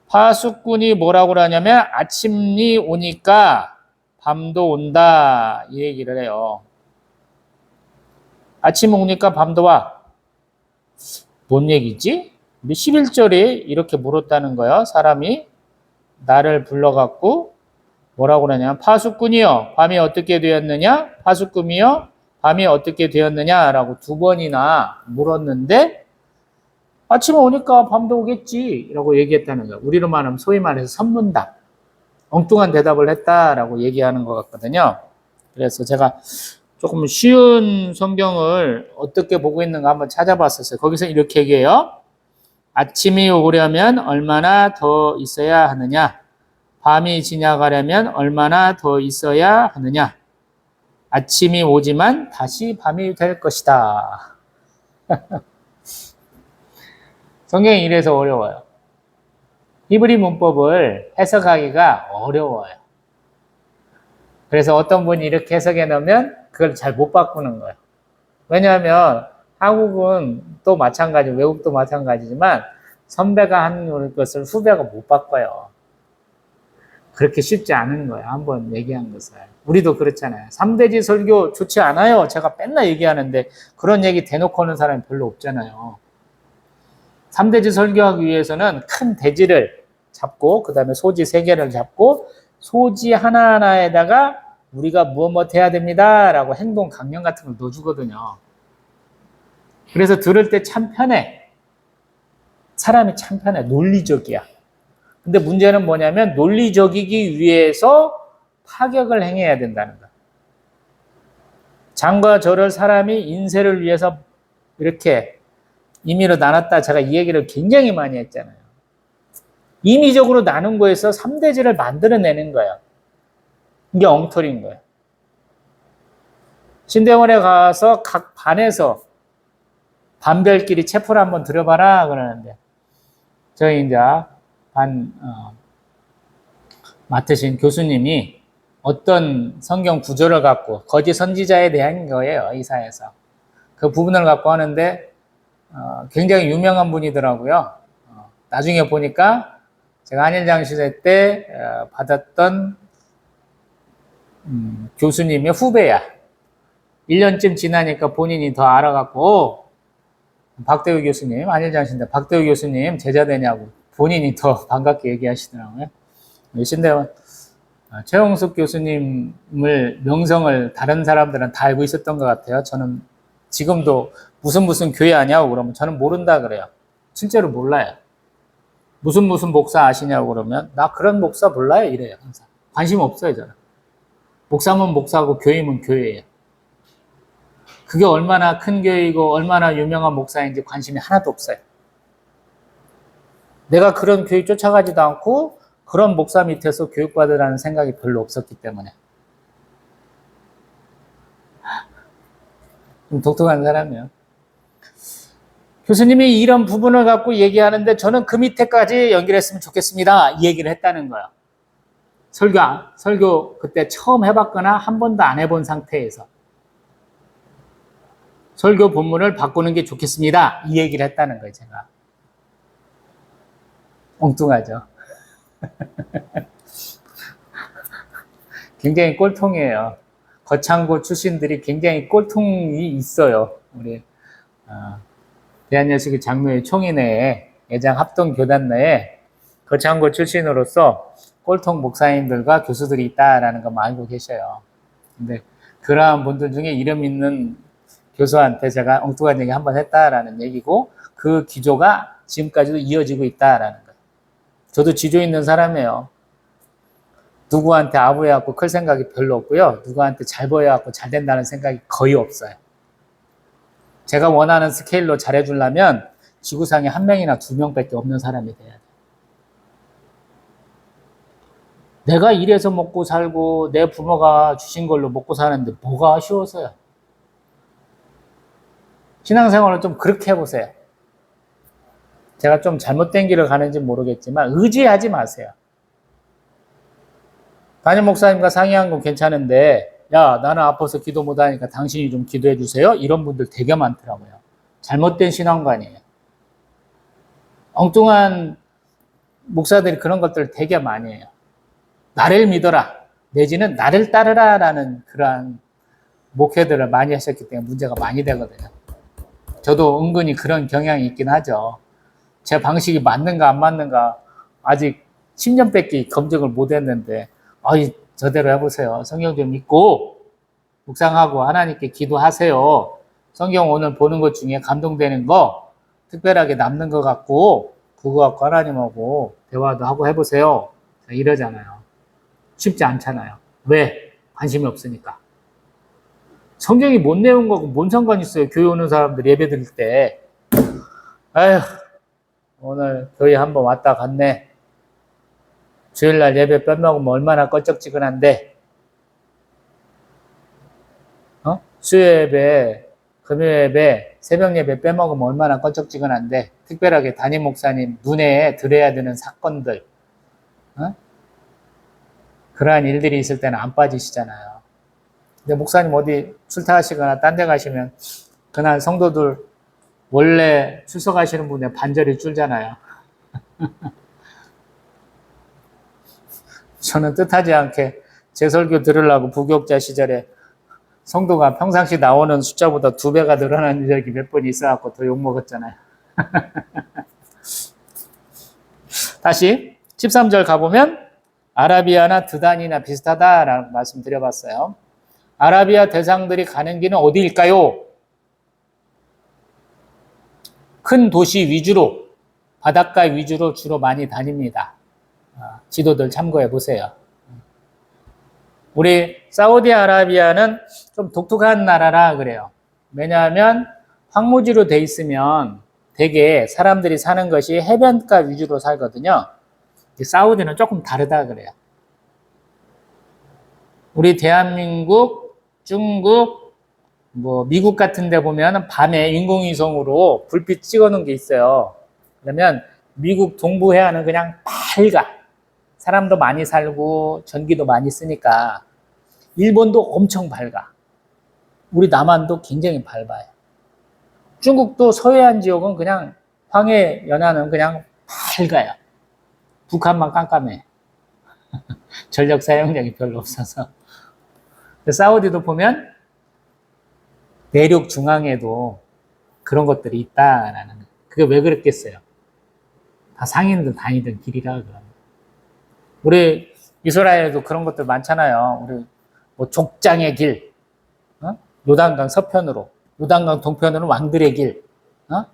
파수꾼이 뭐라고 하냐면 아침이 오니까 밤도 온다 이 얘기를 해요. 아침 오니까 밤도 와. 뭔 얘기지? 11절에 이렇게 물었다는 거예요. 사람이 나를 불러갖고 뭐라고 그러냐면 파수꾼이여 밤이 어떻게 되었느냐? 파수꾼이여 밤이 어떻게 되었느냐라고 두 번이나 물었는데 아침에 오니까 밤도 오겠지 라고 얘기했다는 거예요. 우리로 말하면 소위 말해서 선문답. 엉뚱한 대답을 했다라고 얘기하는 것 같거든요. 그래서 제가 조금 쉬운 성경을 어떻게 보고 있는가 한번 찾아봤었어요. 거기서 이렇게 얘기해요. 아침이 오려면 얼마나 더 있어야 하느냐? 밤이 지나가려면 얼마나 더 있어야 하느냐? 아침이 오지만 다시 밤이 될 것이다. 성경이 이래서 어려워요. 히브리 문법을 해석하기가 어려워요. 그래서 어떤 분이 이렇게 해석해 놓으면 그걸 잘 못 바꾸는 거예요. 왜냐하면 한국은 또 마찬가지, 외국도 마찬가지지만 선배가 하는 것을 후배가 못 바꿔요. 그렇게 쉽지 않은 거예요. 한번 얘기한 것을. 우리도 그렇잖아요. 3대지 설교 좋지 않아요. 제가 맨날 얘기하는데 그런 얘기 대놓고 하는 사람이 별로 없잖아요. 3대지 설교하기 위해서는 큰 대지를 잡고 그 다음에 소지 3개를 잡고 소지 하나하나에다가 우리가 무엇 해야 됩니다 라고 행동 강령 같은 걸 넣어주거든요. 그래서 들을 때 참 편해. 사람이 참 편해. 논리적이야. 근데 문제는 뭐냐면 논리적이기 위해서 파격을 행해야 된다는 거야. 장과 절을 사람이 인쇄를 위해서 이렇게 임의로 나눴다. 제가 이 얘기를 굉장히 많이 했잖아요. 임의적으로 나눈 거에서 3대지를 만들어내는 거예요. 이게 엉터리인 거예요. 신대원에 가서 각 반에서 반별끼리 체포를 한번 들어봐라 그러는데 저희 이제 맡으신 교수님이 어떤 성경 구조를 갖고 거짓 선지자에 대한 거예요. 이사야에서. 그 부분을 갖고 하는데 굉장히 유명한 분이더라고요. 나중에 보니까 제가 한일장 시대 때 받았던 교수님의 후배야. 1년쯤 지나니까 본인이 더 알아갖고 박대우 교수님, 한일장 시대 박대우 교수님 제자 되냐고 본인이 더 반갑게 얘기하시더라고요. 신대원 최홍숙 교수님을 명성을 다른 사람들은 다 알고 있었던 것 같아요. 저는 지금도 무슨 교회 아냐고 그러면 저는 모른다 그래요. 실제로 몰라요. 무슨 목사 아시냐고 그러면 나 그런 목사 몰라요 이래요. 항상 관심 없어요. 저는 목사면 목사고 교회면 교회예요. 그게 얼마나 큰 교회이고 얼마나 유명한 목사인지 관심이 하나도 없어요. 내가 그런 교육 쫓아가지도 않고 그런 목사 밑에서 교육받으라는 생각이 별로 없었기 때문에 좀 독특한 사람이에요. 교수님이 이런 부분을 갖고 얘기하는데 저는 그 밑에까지 연결했으면 좋겠습니다. 이 얘기를 했다는 거예요. 설교 그때 처음 해봤거나 한 번도 안 해본 상태에서 설교 본문을 바꾸는 게 좋겠습니다. 이 얘기를 했다는 거예요, 제가. 엉뚱하죠. 굉장히 꼴통이에요. 거창고 출신들이 굉장히 꼴통이 있어요. 우리 대한여시기 장로회 총회내에 예장 합동교단 내에 거창고 출신으로서 꼴통 목사님들과 교수들이 있다라는 거 알고 계셔요. 근데 그러한 분들 중에 이름 있는 교수한테 제가 엉뚱한 얘기 한번 했다라는 얘기고 그 기조가 지금까지도 이어지고 있다라는 거예요. 저도 지조 있는 사람이에요. 누구한테 아부해갖고 클 생각이 별로 없고요. 누구한테 잘 보여갖고 잘 된다는 생각이 거의 없어요. 제가 원하는 스케일로 잘해주려면 지구상에 1명이나 2명밖에 없는 사람이 돼야 돼요. 내가 일해서 먹고 살고 내 부모가 주신 걸로 먹고 사는데 뭐가 아쉬워서요? 신앙생활을 좀 그렇게 해보세요. 제가 좀 잘못된 길을 가는지 모르겠지만 의지하지 마세요. 담임 목사님과 상의한 건 괜찮은데 야 나는 아파서 기도 못하니까 당신이 좀 기도해 주세요. 이런 분들 되게 많더라고요. 잘못된 신앙관이에요. 엉뚱한 목사들이 그런 것들을 되게 많이 해요. 나를 믿어라 내지는 나를 따르라 라는 그러한 목회들을 많이 하셨기 때문에 문제가 많이 되거든요. 저도 은근히 그런 경향이 있긴 하죠. 제 방식이 맞는가 안 맞는가 아직 10년밖에 검증을 못했는데 저대로 해보세요. 성경 좀 읽고 묵상하고 하나님께 기도하세요. 성경 오늘 보는 것 중에 감동되는 거 특별하게 남는 것 같고 그거 갖고 하나님하고 대화도 하고 해보세요. 이러잖아요. 쉽지 않잖아요. 왜? 관심이 없으니까. 성경이 못 내용 거고 뭔 상관 있어요. 교회 오는 사람들 예배 드릴 때. 아휴, 오늘 교회 한번 왔다 갔네. 주일날 예배 빼먹으면 얼마나 껄쩍지근한데. 수요 예배, 금요 예배, 새벽 예배 빼먹으면 얼마나 껄쩍지근한데. 특별하게 담임 목사님 눈에 들어야 되는 사건들, 그러한 일들이 있을 때는 안 빠지시잖아요. 근데 목사님 어디 출타하시거나 딴 데 가시면 그날 성도들 원래 출석하시는 분의 반절이 줄잖아요. 저는 뜻하지 않게 제 설교 들으려고 부교육자 시절에 성도가 평상시 나오는 숫자보다 2배가 늘어난 적이 몇 번 있어갖고 더 욕먹었잖아요. 다시 13절 가보면 아라비아나 드단이나 비슷하다라는 말씀 드려봤어요. 아라비아 대상들이 가는 길은 어디일까요? 큰 도시 위주로, 바닷가 위주로 주로 많이 다닙니다. 지도들 참고해 보세요. 우리 사우디아라비아는 좀 독특한 나라라 그래요. 왜냐하면 황무지로 돼 있으면 되게 사람들이 사는 것이 해변가 위주로 살거든요. 사우디는 조금 다르다 그래요. 우리 대한민국, 중국, 미국 같은 데 보면 밤에 인공위성으로 불빛 찍어 놓은 게 있어요. 그러면 미국 동부 해안은 그냥 밝아. 사람도 많이 살고 전기도 많이 쓰니까. 일본도 엄청 밝아. 우리 남한도 굉장히 밝아요. 중국도 서해안 지역은 그냥 황해 연안은 그냥 밝아요. 북한만 깜깜해. 전력 사용량이 별로 없어서. 사우디도 보면 내륙 중앙에도 그런 것들이 있다라는 거. 그게 왜 그랬겠어요? 다 상인들 다니던 길이라 그러면. 우리 이스라엘도 그런 것들 많잖아요. 우리 족장의 길, 요단강 서편으로, 요단강 동편으로 왕들의 길,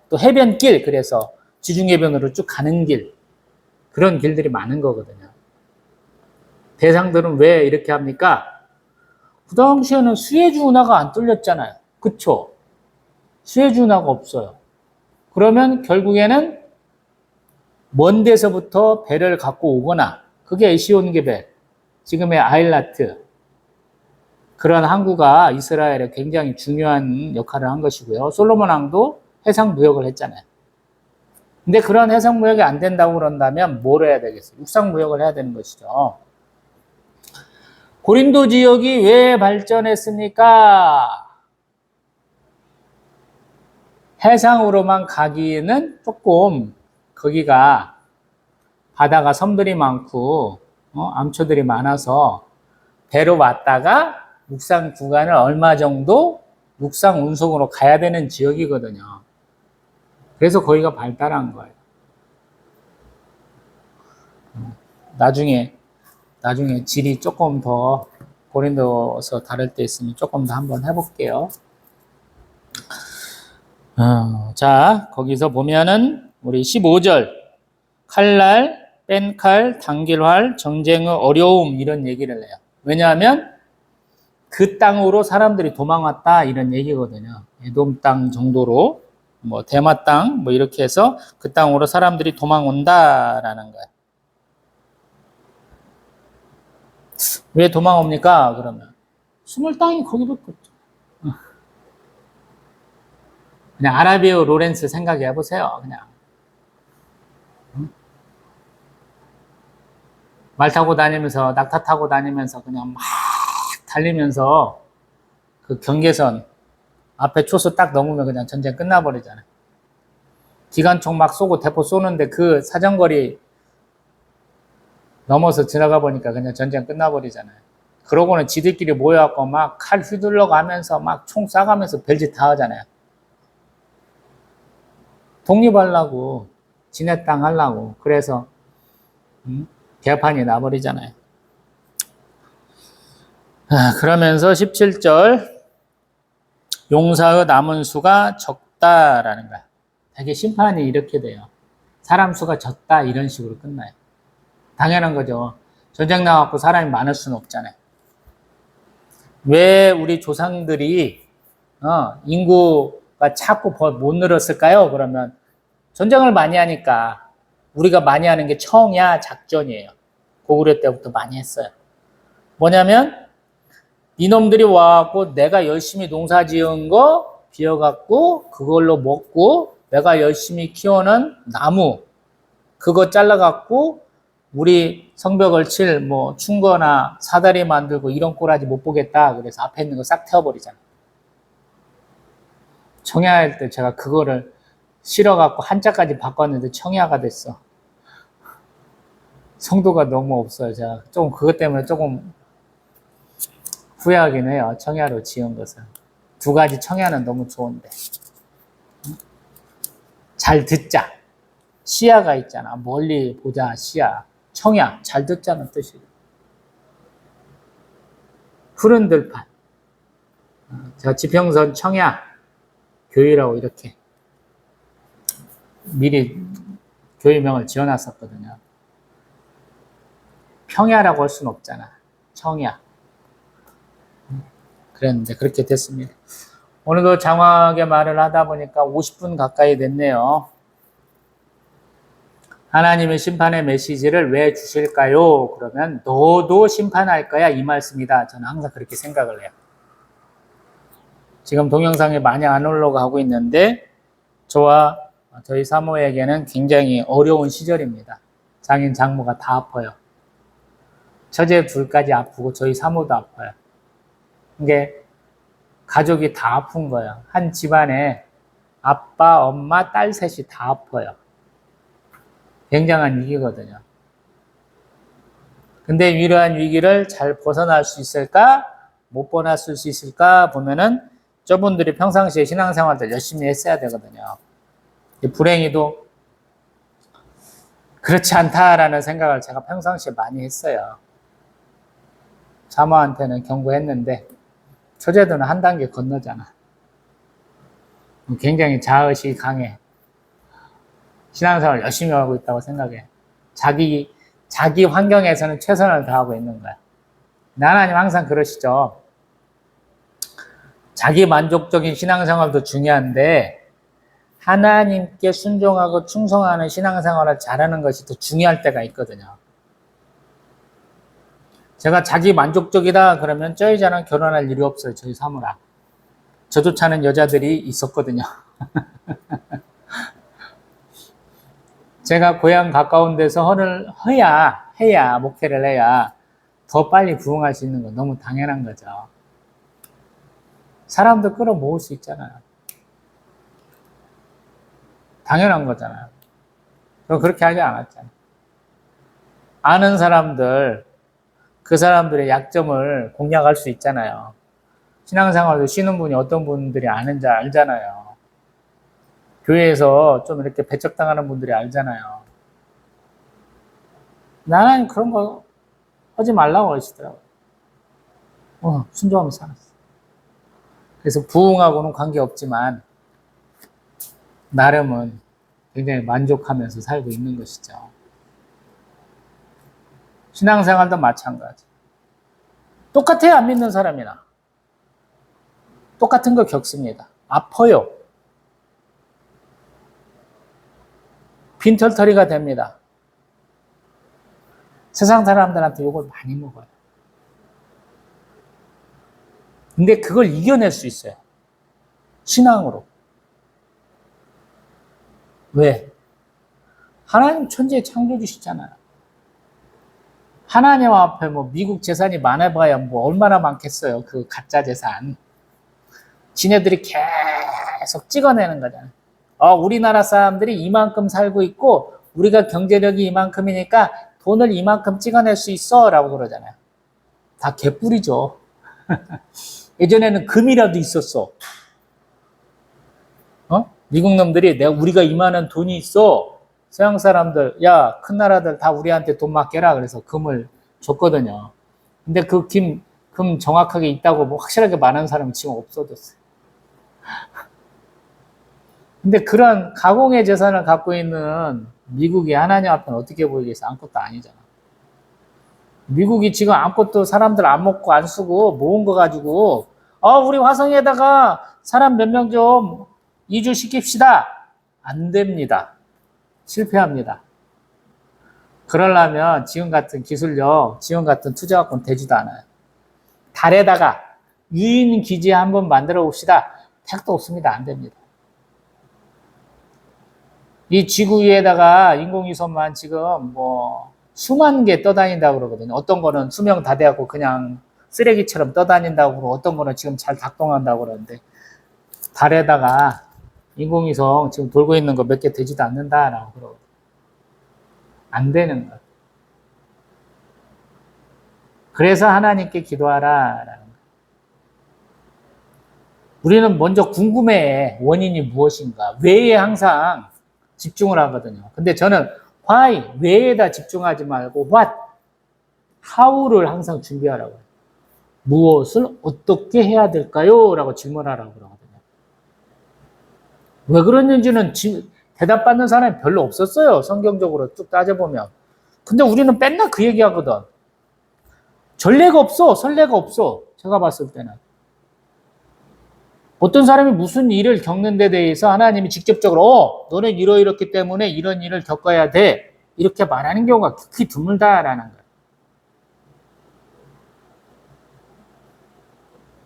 또 해변길, 그래서 지중해변으로 쭉 가는 길, 그런 길들이 많은 거거든요. 대상들은 왜 이렇게 합니까? 그 당시에는 수에즈 운하가 안 뚫렸잖아요. 그쵸? 수에즈 운하가 없어요. 그러면 결국에는 먼 데서부터 배를 갖고 오거나, 그게 에시온게벨, 지금의 아일라트, 그런 항구가 이스라엘에 굉장히 중요한 역할을 한 것이고요. 솔로몬 왕도 해상 무역을 했잖아요. 근데 그런 해상 무역이 안 된다고 그런다면 뭘 해야 되겠어요? 육상 무역을 해야 되는 것이죠. 고린도 지역이 왜 발전했습니까? 해상으로만 가기에는 조금 거기가 바다가 섬들이 많고 암초들이 많아서 배로 왔다가 육상 구간을 얼마 정도 육상 운송으로 가야 되는 지역이거든요. 그래서 거기가 발달한 거예요. 나중에 질이 조금 더 고린도서 다를 때 있으면 조금 더 한번 해볼게요. 자, 거기서 보면은 우리 15절 칼날, 뺀칼, 당길활, 정쟁의 어려움 이런 얘기를 해요. 왜냐하면 그 땅으로 사람들이 도망왔다 이런 얘기거든요. 에돔 땅 정도로 대마 땅 이렇게 해서 그 땅으로 사람들이 도망온다라는 거예요. 왜 도망옵니까? 그러면 숨을 땅이 거기밖에 없죠. 그냥 아라비아 로렌스 생각해 보세요. 그냥 말 타고 다니면서 낙타 타고 다니면서 그냥 막 달리면서 그 경계선 앞에 초소 딱 넘으면 그냥 전쟁 끝나버리잖아요. 기관총 막 쏘고 대포 쏘는데 그 사정거리 넘어서 지나가 보니까 그냥 전쟁 끝나버리잖아요. 그러고는 지들끼리 모여갖고 막 칼 휘둘러 가면서 막 총 쏴가면서 별짓 다 하잖아요. 독립하려고, 지네 땅 하려고. 그래서 개판이 나버리잖아요. 그러면서 17절 용사의 남은 수가 적다라는 거야. 되게 심판이 이렇게 돼요. 사람 수가 적다 이런 식으로 끝나요. 당연한 거죠. 전쟁 나갖고 사람이 많을 수는 없잖아요. 왜 우리 조상들이 인구가 자꾸 못 늘었을까요? 그러면 전쟁을 많이 하니까. 우리가 많이 하는 게 청야 작전이에요. 고구려 때부터 많이 했어요. 뭐냐면 이놈들이 와갖고 내가 열심히 농사 지은 거 비워갖고 그걸로 먹고 내가 열심히 키워놓은 나무 그거 잘라갖고 우리 성벽을 칠 뭐 충거나 사다리 만들고 이런 꼬라지 못 보겠다. 그래서 앞에 있는 거 싹 태워버리잖아. 청야할 때 제가 그거를 실어갖고 한자까지 바꿨는데 청야가 됐어. 성도가 너무 없어요. 제가 조금 그것 때문에 조금 후회하긴 해요. 청야로 지은 것은. 두 가지 청야는 너무 좋은데. 잘 듣자. 시야가 있잖아. 멀리 보자 시야. 청야. 잘 듣자는 뜻이에요. 푸른 들판. 저 지평선 청야. 교회라고 이렇게 미리 교회명을 지어놨었거든요. 평야라고 할 수는 없잖아. 청야. 그랬는데 그렇게 됐습니다. 오늘도 장황하게 말을 하다 보니까 50분 가까이 됐네요. 하나님의 심판의 메시지를 왜 주실까요? 그러면 너도 심판할 거야 이 말씀이다. 저는 항상 그렇게 생각을 해요. 지금 동영상이 많이 안 올라가고 있는데 저와 저희 사모에게는 굉장히 어려운 시절입니다. 장인 장모가 다 아파요. 처제 둘까지 아프고 저희 사모도 아파요. 이게 가족이 다 아픈 거예요. 한 집안에 아빠, 엄마, 딸 셋이 다 아파요. 굉장한 위기거든요. 근데 이러한 위기를 잘 벗어날 수 있을까? 못 벗어날 수 있을까? 보면은 저분들이 평상시에 신앙생활을 열심히 했어야 되거든요. 불행히도 그렇지 않다라는 생각을 제가 평상시에 많이 했어요. 사모한테는 경고했는데 처제들은 한 단계 건너잖아. 굉장히 자의식이 강해. 신앙생활을 열심히 하고 있다고 생각해. 자기 환경에서는 최선을 다하고 있는 거야. 하나님 항상 그러시죠. 자기 만족적인 신앙생활도 중요한데 하나님께 순종하고 충성하는 신앙생활을 잘하는 것이 더 중요할 때가 있거든요. 제가 자기 만족적이다 그러면 저 여자는 결혼할 일이 없어요. 저희 사모랑. 저조차 않은 여자들이 있었거든요. 제가 고향 가까운 데서 해야 목회를 해야 더 빨리 부흥할 수 있는 건 너무 당연한 거죠. 사람도 끌어모을 수 있잖아요. 당연한 거잖아요. 그럼 그렇게 하지 않았잖아요. 아는 사람들, 그 사람들의 약점을 공략할 수 있잖아요. 신앙생활도 쉬는 분이 어떤 분들이 아는지 알잖아요. 교회에서 좀 이렇게 배척당하는 분들이 알잖아요. 나는 그런 거 하지 말라고 하시더라고요. 순종하면서 살았어. 그래서 부흥하고는 관계없지만 나름은 굉장히 만족하면서 살고 있는 것이죠. 신앙생활도 마찬가지. 똑같아요, 안 믿는 사람이나. 똑같은 거 겪습니다. 아파요. 빈털터리가 됩니다. 세상 사람들한테 욕을 많이 먹어요. 근데 그걸 이겨낼 수 있어요. 신앙으로. 왜? 하나님 천지의 창조주시잖아요. 하나님 앞에 뭐 미국 재산이 많아봐야 뭐 얼마나 많겠어요. 그 가짜 재산. 지네들이 계속 찍어내는 거잖아요. 우리나라 사람들이 이만큼 살고 있고 우리가 경제력이 이만큼이니까 돈을 이만큼 찍어낼 수 있어 라고 그러잖아요. 다 개뿔이죠. 예전에는 금이라도 있었어. 미국 놈들이 우리가 이만한 돈이 있어. 서양 사람들, 야, 큰 나라들 다 우리한테 돈 맡겨라. 그래서 금을 줬거든요. 근데 그 금 정확하게 있다고 뭐 확실하게 말하는 사람은 지금 없어졌어요. 근데 그런 가공의 재산을 갖고 있는 미국이 하나님 앞에는 어떻게 보이겠어? 아무것도 아니잖아. 미국이 지금 아무것도 사람들 안 먹고 안 쓰고 모은 거 가지고 우리 화성에다가 사람 몇 명 좀 이주시킵시다. 안 됩니다. 실패합니다. 그러려면 지금 같은 기술력, 지금 같은 투자 갖고는 되지도 않아요. 달에다가 유인 기지 한번 만들어 봅시다. 택도 없습니다. 안 됩니다. 이 지구 위에다가 인공위성만 지금 뭐 수만 개 떠다닌다고 그러거든요. 어떤 거는 수명 다 돼갖고 그냥 쓰레기처럼 떠다닌다고 그러고 어떤 거는 지금 잘 작동한다고 그러는데 달에다가 인공위성 지금 돌고 있는 거 몇 개 되지도 않는다라고 그러거든요. 안 되는 거예요. 그래서 하나님께 기도하라라는 거예요. 우리는 먼저 궁금해해. 원인이 무엇인가. 왜에 항상 집중을 하거든요. 근데 저는 why, 왜에다 집중하지 말고 what, how를 항상 준비하라고 해요. 무엇을 어떻게 해야 될까요? 라고 질문하라고 그러거든요. 왜 그랬는지는 대답받는 사람이 별로 없었어요. 성경적으로 쭉 따져보면. 근데 우리는 맨날 그 얘기하거든. 전례가 없어. 선례가 없어. 제가 봤을 때는. 어떤 사람이 무슨 일을 겪는 데 대해서 하나님이 직접적으로 너는 이러이렇기 때문에 이런 일을 겪어야 돼. 이렇게 말하는 경우가 극히 드물다라는 거예요.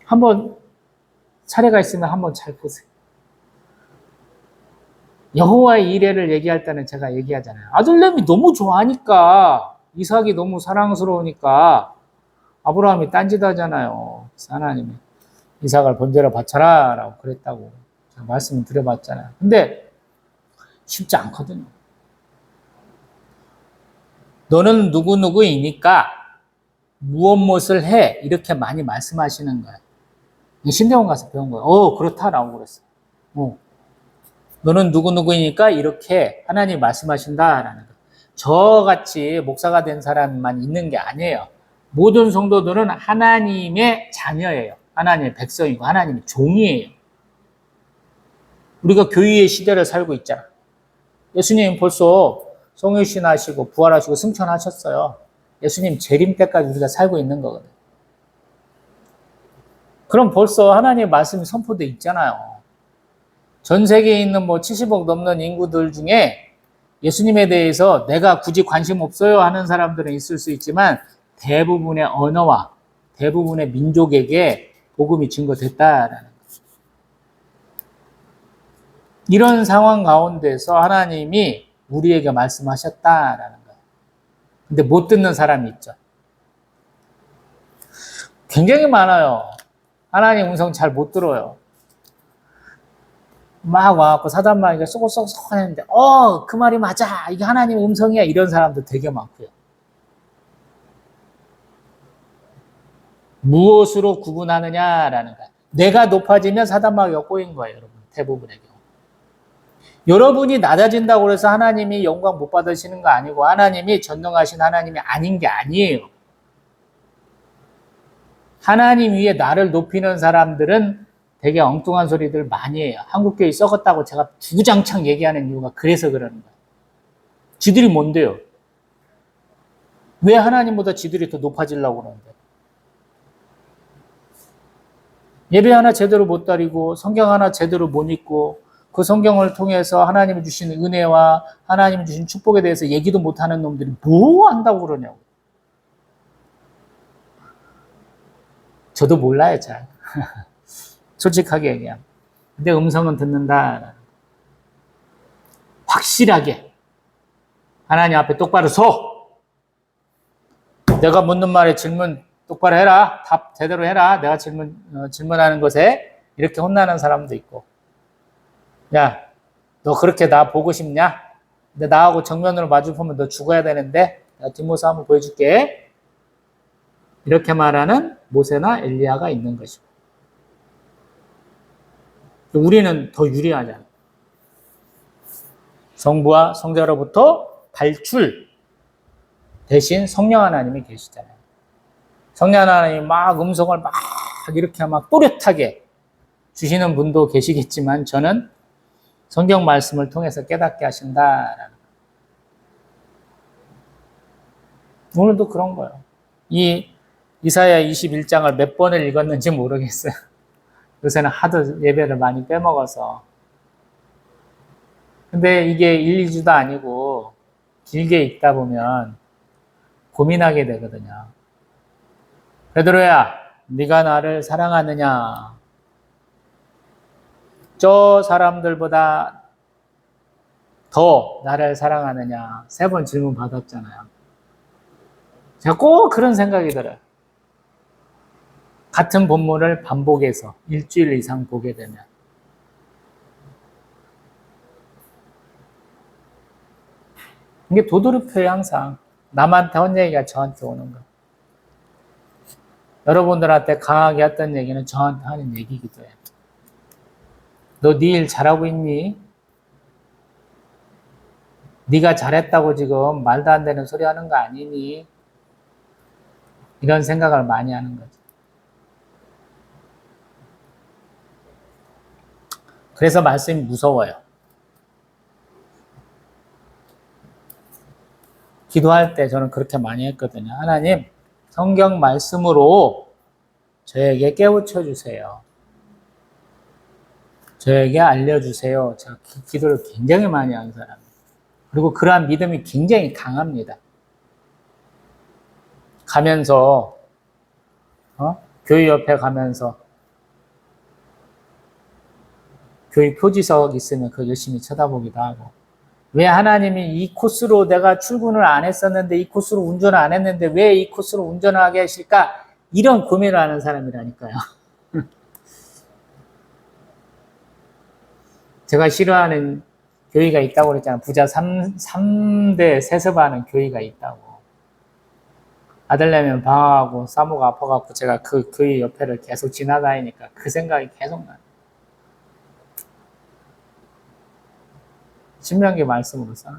한번 사례가 있으면 한번 잘 보세요. 여호와의 이레를 얘기할 때는 제가 얘기하잖아요. 아들내미 너무 좋아하니까 이삭이 너무 사랑스러우니까 아브라함이 딴짓하잖아요. 하나님이 이삭을 번제로 바쳐라 라고 그랬다고 제가 말씀을 드려봤잖아요. 근데 쉽지 않거든요. 너는 누구누구이니까 무엇을 해 이렇게 많이 말씀하시는 거예요. 신대원 가서 배운 거예요. 그렇다라고 그랬어요. 너는 누구누구이니까 이렇게 하나님 말씀하신다라는 거예요. 저같이 목사가 된 사람만 있는 게 아니에요. 모든 성도들은 하나님의 자녀예요. 하나님의 백성이고 하나님의 종이에요. 우리가 교회의 시대를 살고 있잖아. 예수님 벌써 성육신 하시고 부활하시고 승천하셨어요. 예수님 재림 때까지 우리가 살고 있는 거거든요. 그럼 벌써 하나님의 말씀이 선포되어 있잖아요. 전 세계에 있는 70억 넘는 인구들 중에 예수님에 대해서 내가 굳이 관심 없어요 하는 사람들은 있을 수 있지만 대부분의 언어와 대부분의 민족에게 복음이 증거됐다라는 거죠. 이런 상황 가운데서 하나님이 우리에게 말씀하셨다라는 거예요. 근데 못 듣는 사람이 있죠. 굉장히 많아요. 하나님 음성 잘 못 들어요. 막 와갖고 사단만 이게 쏘고쏘고 했는데 그 말이 맞아. 이게 하나님 음성이야. 이런 사람도 되게 많고요. 무엇으로 구분하느냐라는 거예요. 내가 높아지면 사단마귀가 꼬인 거예요. 여러분. 대부분의 경우. 여러분이 낮아진다고 해서 하나님이 영광 못 받으시는 거 아니고 하나님이 전능하신 하나님이 아닌 게 아니에요. 하나님 위에 나를 높이는 사람들은 되게 엉뚱한 소리들 많이 해요. 한국교회 썩었다고 제가 주구장창 얘기하는 이유가 그래서 그러는 거예요. 지들이 뭔데요? 왜 하나님보다 지들이 더 높아지려고 그러는데? 예배 하나 제대로 못 드리고 성경 하나 제대로 못 읽고 그 성경을 통해서 하나님이 주신 은혜와 하나님이 주신 축복에 대해서 얘기도 못하는 놈들이 뭐 한다고 그러냐고. 저도 몰라요, 잘. 솔직하게 얘기하면. 근데 음성은 듣는다. 확실하게 하나님 앞에 똑바로 서. 내가 묻는 말에 질문 똑바로 해라. 답 제대로 해라. 내가 질문하는 것에 이렇게 혼나는 사람도 있고. 야, 너 그렇게 나 보고 싶냐? 근데 나하고 정면으로 마주보면 너 죽어야 되는데 내가 뒷모습 한번 보여줄게. 이렇게 말하는 모세나 엘리야가 있는 것이고. 우리는 더 유리하잖아. 성부와 성자로부터 발출 대신 성령 하나님이 계시잖아요. 성령 하나님이 막 음성을 막 이렇게 막 또렷하게 주시는 분도 계시겠지만 저는 성경 말씀을 통해서 깨닫게 하신다라는 거예요. 오늘도 그런 거예요. 이 이사야 21장을 몇 번을 읽었는지 모르겠어요. 요새는 하도 예배를 많이 빼먹어서. 근데 이게 1, 2주도 아니고 길게 읽다 보면 고민하게 되거든요. 베드로야, 네가 나를 사랑하느냐? 저 사람들보다 더 나를 사랑하느냐? 3번 질문 받았잖아요. 제가 꼭 그런 생각이 들어요. 같은 본문을 반복해서 일주일 이상 보게 되면. 이게 도돌이표예요, 항상. 남한테 한 얘기가 저한테 오는 거. 여러분들한테 강하게 했던 얘기는 저한테 하는 얘기이기도 해요. 너 네 일 잘하고 있니? 네가 잘했다고 지금 말도 안 되는 소리 하는 거 아니니? 이런 생각을 많이 하는 거죠. 그래서 말씀이 무서워요. 기도할 때 저는 그렇게 많이 했거든요. 하나님, 성경 말씀으로 저에게 깨우쳐 주세요. 저에게 알려주세요. 제가 기도를 굉장히 많이 하는 사람이에요. 그리고 그러한 믿음이 굉장히 강합니다. 가면서 교회 옆에 가면서 교회 표지석 있으면 그거 열심히 쳐다보기도 하고, 왜 하나님이 이 코스로 내가 출근을 안 했었는데 이 코스로 운전을 안 했는데 왜 이 코스로 운전을 하게 하실까? 이런 고민을 하는 사람이라니까요. 제가 싫어하는 교회가 있다고 그랬잖아요. 부자 3대 세습하는 교회가 있다고. 아들내면 방황하고 사모가 아파갖고 제가 그 교회 옆에를 계속 지나다니니까 그 생각이 계속 나요. 신명기 말씀으로서.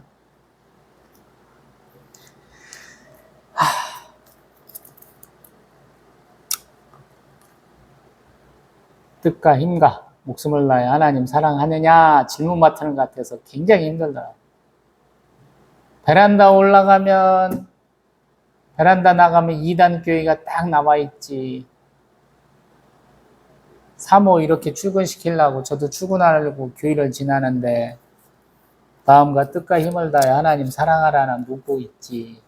뜻과 힘과 목숨을 다해 하나님 사랑하느냐 질문 맡는 것 같아서 굉장히 힘들더라고요. 베란다 올라가면 베란다 나가면 2단 교회가 딱 나와 있지. 사모 이렇게 출근시키려고 저도 출근하려고 교회를 지나는데 마음과 뜻과 힘을 다해 하나님 사랑하라는 문구 있지.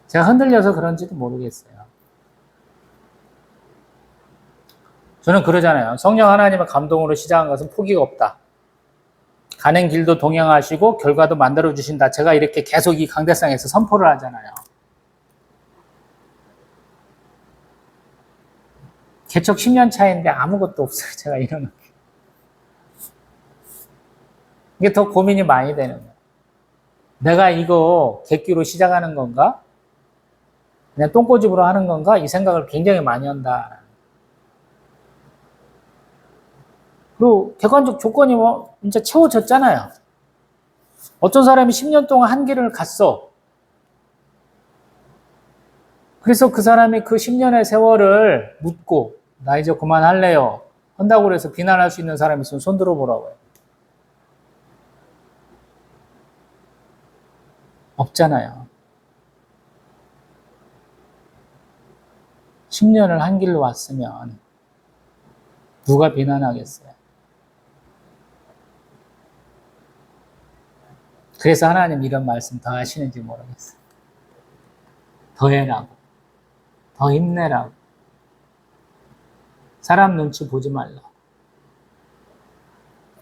제가 흔들려서 그런지도 모르겠어요. 저는 그러잖아요. 성령 하나님의 감동으로 시작한 것은 포기가 없다. 가는 길도 동행하시고 결과도 만들어주신다. 제가 이렇게 계속 이 강대상에서 선포를 하잖아요. 개척 10년 차인데 아무것도 없어요. 제가 이러는 게. 이게 더 고민이 많이 되는 거예요. 내가 이거 객기로 시작하는 건가? 그냥 똥꼬집으로 하는 건가? 이 생각을 굉장히 많이 한다. 그리고 객관적 조건이 뭐 진짜 채워졌잖아요. 어떤 사람이 10년 동안 한 길을 갔어. 그래서 그 사람이 그 10년의 세월을 묻고 나 이제 그만할래요. 한다고 해서 비난할 수 있는 사람이 있으면 손 들어보라고요. 없잖아요. 10년을 한 길로 왔으면 누가 비난하겠어요. 그래서 하나님 이런 말씀 더 하시는지 모르겠어요. 더 해라고. 더 힘내라고. 사람 눈치 보지 말라.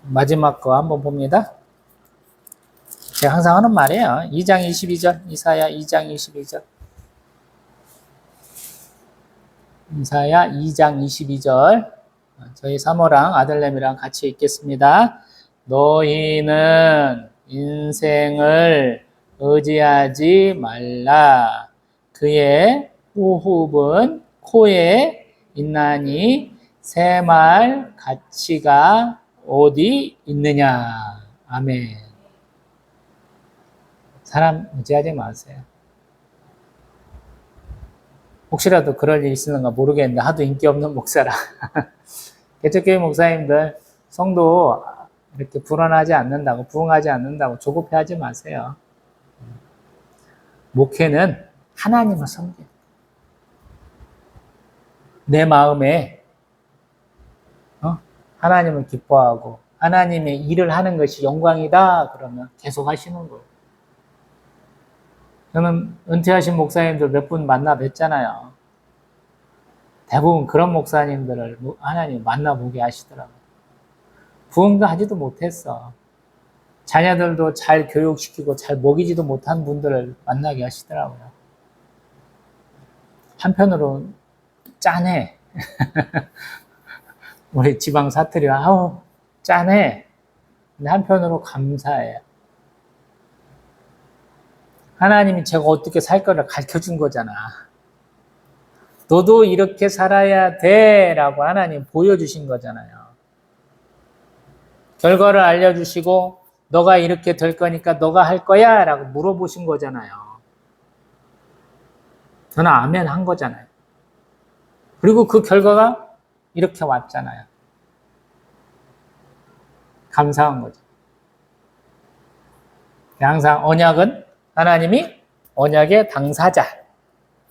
마지막 거 한번 봅니다. 제가 항상 하는 말이에요. 2장 22절. 이사야 2장 22절. 이사야 2장 22절. 저희 사모랑 아들내미랑 같이 읽겠습니다. 너희는 인생을 의지하지 말라. 그의 호흡은 코에 있나니 새말 가치가 어디 있느냐. 아멘. 사람 의지하지 마세요. 혹시라도 그럴 일 있을는가 모르겠는데 하도 인기 없는 목사라. 개척교회 목사님들 성도 이렇게 불안하지 않는다고 부응하지 않는다고 조급해하지 마세요. 목회는 하나님을 섬겨. 내 마음에 하나님을 기뻐하고 하나님의 일을 하는 것이 영광이다 그러면 계속 하시는 거예요. 저는 은퇴하신 목사님들 몇 분 만나 뵀잖아요. 대부분 그런 목사님들을 하나님 만나보게 하시더라고요. 부흥도 하지도 못했어. 자녀들도 잘 교육시키고 잘 먹이지도 못한 분들을 만나게 하시더라고요. 한편으로는 짠해. 우리 지방 사투리가 아우 짠해. 근데 한편으로 감사해요. 하나님이 제가 어떻게 살 거를 가르쳐준 거잖아. 너도 이렇게 살아야 돼 라고 하나님 보여주신 거잖아요. 결과를 알려주시고 너가 이렇게 될 거니까 너가 할 거야 라고 물어보신 거잖아요. 저는 아멘 한 거잖아요. 그리고 그 결과가 이렇게 왔잖아요. 감사한 거죠. 항상 언약은 하나님이 언약의 당사자,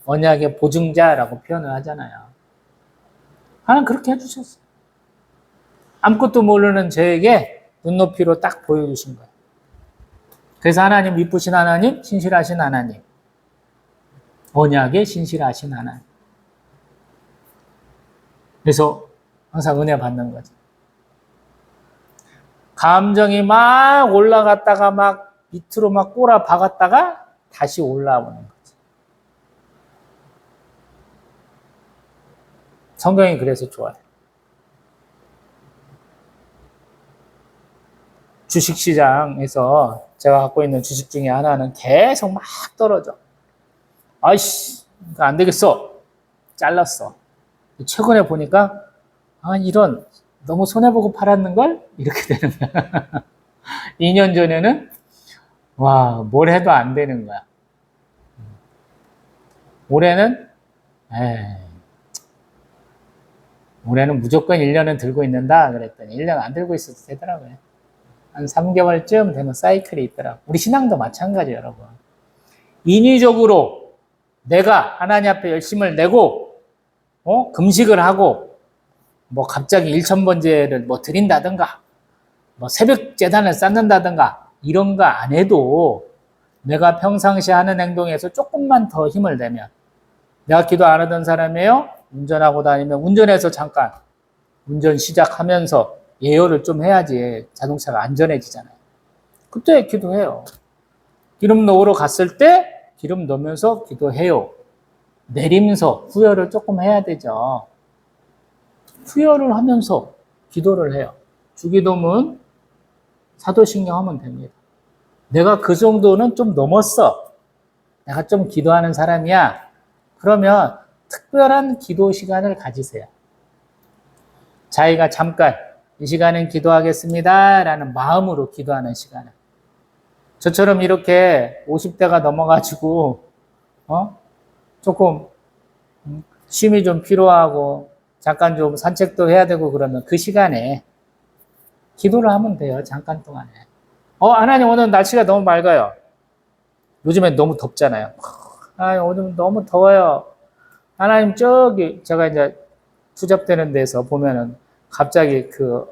언약의 보증자라고 표현을 하잖아요. 하나님 그렇게 해주셨어요. 아무것도 모르는 저에게 눈높이로 딱 보여주신 거예요. 그래서 하나님 이쁘신 하나님, 신실하신 하나님, 언약에 신실하신 하나님. 그래서 항상 은혜 받는 거죠. 감정이 막 올라갔다가 막 밑으로 막 꼬라 박았다가 다시 올라오는 거죠. 성경이 그래서 좋아요. 주식시장에서 제가 갖고 있는 주식 중에 하나는 계속 막 떨어져. 아이씨, 안 되겠어. 잘랐어. 최근에 보니까, 이런, 너무 손해보고 팔았는걸? 이렇게 되는 거야. 2년 전에는, 뭘 해도 안 되는 거야. 올해는, 올해는 무조건 1년은 들고 있는다. 그랬더니 1년 안 들고 있어도 되더라고요. 한 3개월쯤 되면 사이클이 있더라고요. 우리 신앙도 마찬가지예요, 여러분. 인위적으로 내가 하나님 앞에 열심을 내고, 금식을 하고, 갑자기 1000번제를 드린다든가, 새벽 제단을 쌓는다든가, 이런 거 안 해도 내가 평상시에 하는 행동에서 조금만 더 힘을 내면, 내가 기도 안 하던 사람이에요? 운전하고 다니면 운전해서 잠깐, 운전 시작하면서 예열을 좀 해야지 자동차가 안전해지잖아요. 그때 기도해요. 기름 넣으러 갔을 때 기름 넣으면서 기도해요. 내리면서 후열을 조금 해야 되죠. 후열을 하면서 기도를 해요. 주기도문, 사도신경 하면 됩니다. 내가 그 정도는 좀 넘었어. 내가 좀 기도하는 사람이야. 그러면 특별한 기도 시간을 가지세요. 자기가 잠깐 이 시간은 기도하겠습니다 라는 마음으로 기도하는 시간을. 저처럼 이렇게 50대가 넘어가지고 조금 쉼이 좀 필요하고 잠깐 좀 산책도 해야 되고 그러면 그 시간에 기도를 하면 돼요. 잠깐 동안에. 하나님 오늘 날씨가 너무 맑아요. 요즘엔 너무 덥잖아요. 오늘 너무 더워요. 하나님 저기 제가 이제 투잡되는 데서 보면은 갑자기 그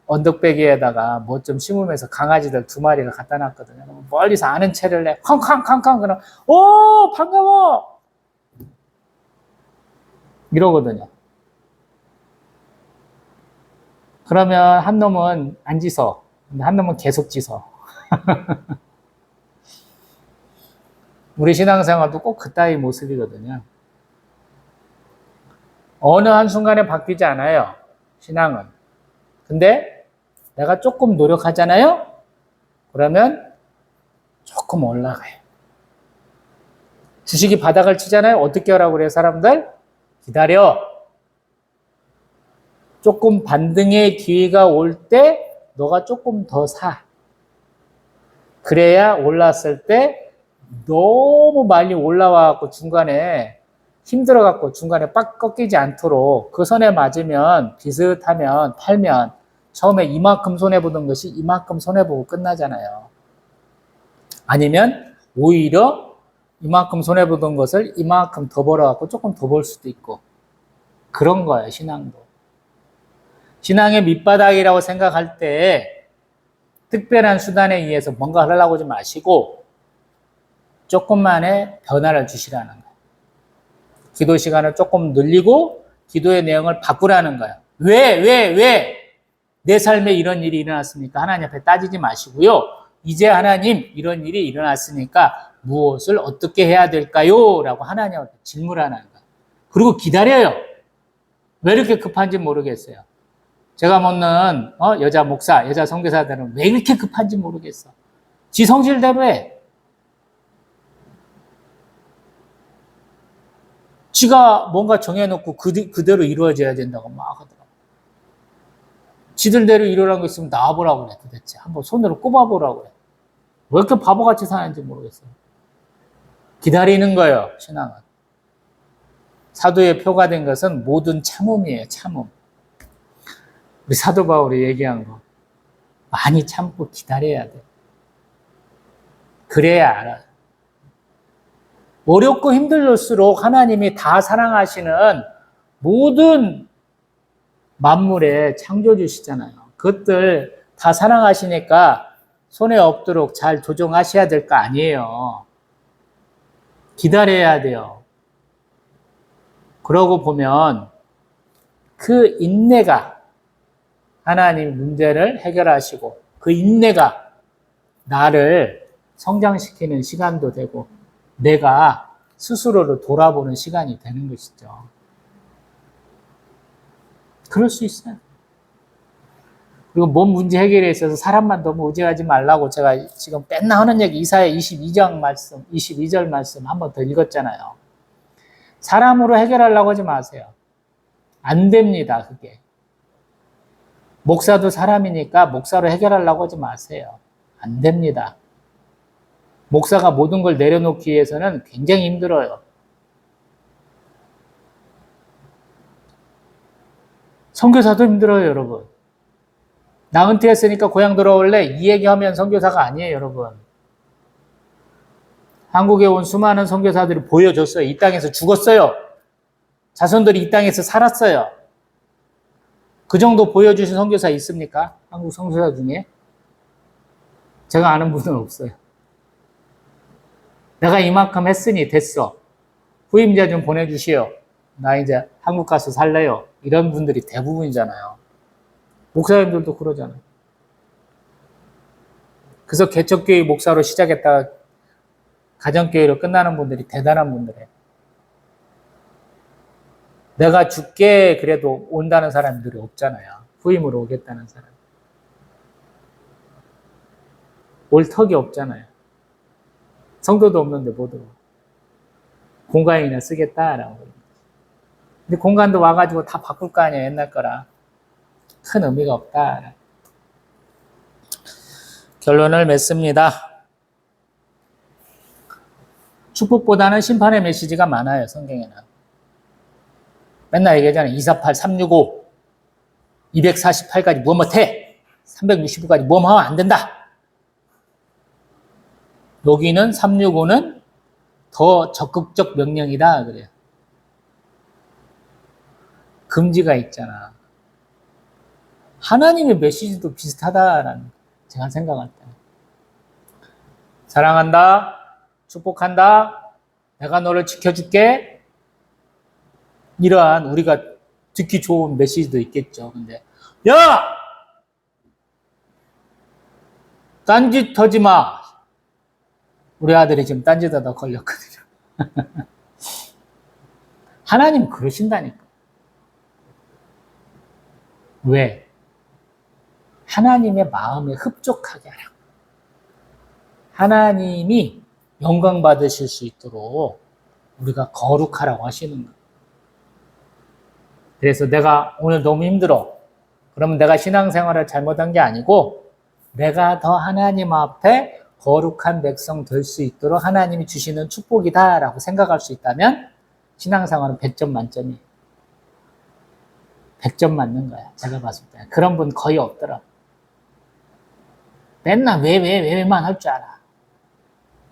언덕배기에다가 뭐 좀 심으면서 강아지들 2마리가 갖다 놨거든요. 멀리서 아는 채를 내 쾅쾅쾅쾅 그럼 오 반가워 이러거든요. 그러면 한 놈은 안 짖어. 근데 한 놈은 계속 짖어. 우리 신앙생활도 꼭 그따위 모습이거든요. 어느 한순간에 바뀌지 않아요. 신앙은. 근데 내가 조금 노력하잖아요. 그러면 조금 올라가요. 주식이 바닥을 치잖아요. 어떻게 하라고 그래요, 사람들? 기다려. 조금 반등의 기회가 올 때 너가 조금 더 사. 그래야 올랐을 때 너무 많이 올라와갖고 중간에 힘들어갖고 중간에 빡 꺾이지 않도록 그 선에 맞으면 비슷하면 팔면 처음에 이만큼 손해보던 것이 이만큼 손해보고 끝나잖아요. 아니면 오히려 이만큼 손해보던 것을 이만큼 더 벌어갖고 조금 더 벌 수도 있고. 그런 거예요, 신앙도. 신앙의 밑바닥이라고 생각할 때 특별한 수단에 의해서 뭔가 하려고 하지 마시고 조금만의 변화를 주시라는 거예요. 기도 시간을 조금 늘리고 기도의 내용을 바꾸라는 거예요. 왜? 내 삶에 이런 일이 일어났습니까? 하나님 앞에 따지지 마시고요. 이제 하나님 이런 일이 일어났으니까 무엇을 어떻게 해야 될까요? 라고 하나님한테 질문하는 거예요. 그리고 기다려요. 왜 이렇게 급한지 모르겠어요. 제가 묻는 여자 목사, 여자 선교사들은 왜 이렇게 급한지 모르겠어. 지 성질대로 해. 지가 뭔가 정해놓고 그대로 이루어져야 된다고 막 하더라고. 지들대로 이루라는 거 있으면 나와보라고 그래, 도대체. 한번 손으로 꼽아보라고 그래. 왜 이렇게 바보같이 사는지 모르겠어요. 기다리는 거예요, 신앙은. 사도의 표가 된 것은 모든 참음이에요, 참음. 우리 사도 바울이 얘기한 거. 많이 참고 기다려야 돼. 그래야 알아. 어렵고 힘들수록 하나님이 다 사랑하시는 모든 만물에 창조주시잖아요. 그것들 다 사랑하시니까 손에 없도록 잘 조정하셔야 될 거 아니에요. 기다려야 돼요. 그러고 보면 그 인내가 하나님 문제를 해결하시고 그 인내가 나를 성장시키는 시간도 되고 내가 스스로를 돌아보는 시간이 되는 것이죠. 그럴 수 있어요. 그리고 몸 문제 해결에 있어서 사람만 너무 의지하지 말라고 제가 지금 맨날 하는 얘기 이사야 22장 말씀, 22절 말씀 한 번 더 읽었잖아요. 사람으로 해결하려고 하지 마세요. 안 됩니다, 그게. 목사도 사람이니까 목사로 해결하려고 하지 마세요. 안 됩니다. 목사가 모든 걸 내려놓기 위해서는 굉장히 힘들어요. 선교사도 힘들어요, 여러분. 나 은퇴했으니까 고향 돌아올래? 이 얘기하면 선교사가 아니에요, 여러분. 한국에 온 수많은 선교사들이 보여줬어요. 이 땅에서 죽었어요. 자손들이 이 땅에서 살았어요. 그 정도 보여주신 선교사 있습니까? 한국 선교사 중에? 제가 아는 분은 없어요. 내가 이만큼 했으니 됐어. 후임자 좀 보내주시오. 나 이제 한국 가서 살래요. 이런 분들이 대부분이잖아요. 목사님들도 그러잖아요. 그래서 개척교회 목사로 시작했다가 가정교회로 끝나는 분들이 대단한 분들이에요. 내가 죽게 그래도 온다는 사람들이 없잖아요. 후임으로 오겠다는 사람. 올 턱이 없잖아요. 성도도 없는데 못 오고. 공간이나 쓰겠다라고. 근데 공간도 와가지고 다 바꿀 거 아니에요. 옛날 거라. 큰 의미가 없다. 결론을 맺습니다. 축복보다는 심판의 메시지가 많아요. 성경에는. 맨날 얘기하잖아요. 248, 365, 248까지 뭐 못해. 365까지 뭐 하면 안 된다. 여기는 365는 더 적극적 명령이다. 그래요. 금지가 있잖아. 하나님의 메시지도 비슷하다라는 제가 생각할 때. 사랑한다. 축복한다. 내가 너를 지켜줄게. 이러한 우리가 듣기 좋은 메시지도 있겠죠. 근데 야! 딴짓 하지 마. 우리 아들이 지금 딴짓하다 걸렸거든요. 하나님 그러신다니까. 왜? 하나님의 마음에 흡족하게 하라고. 하나님이 영광 받으실 수 있도록 우리가 거룩하라고 하시는 거예요. 그래서 내가 오늘 너무 힘들어. 그러면 내가 신앙생활을 잘못한 게 아니고 내가 더 하나님 앞에 거룩한 백성 될 수 있도록 하나님이 주시는 축복이다라고 생각할 수 있다면 신앙생활은 100점 만점이에요. 100점 맞는 거야. 제가 봤을 때. 그런 분 거의 없더라. 맨날 왜만 할 줄 알아.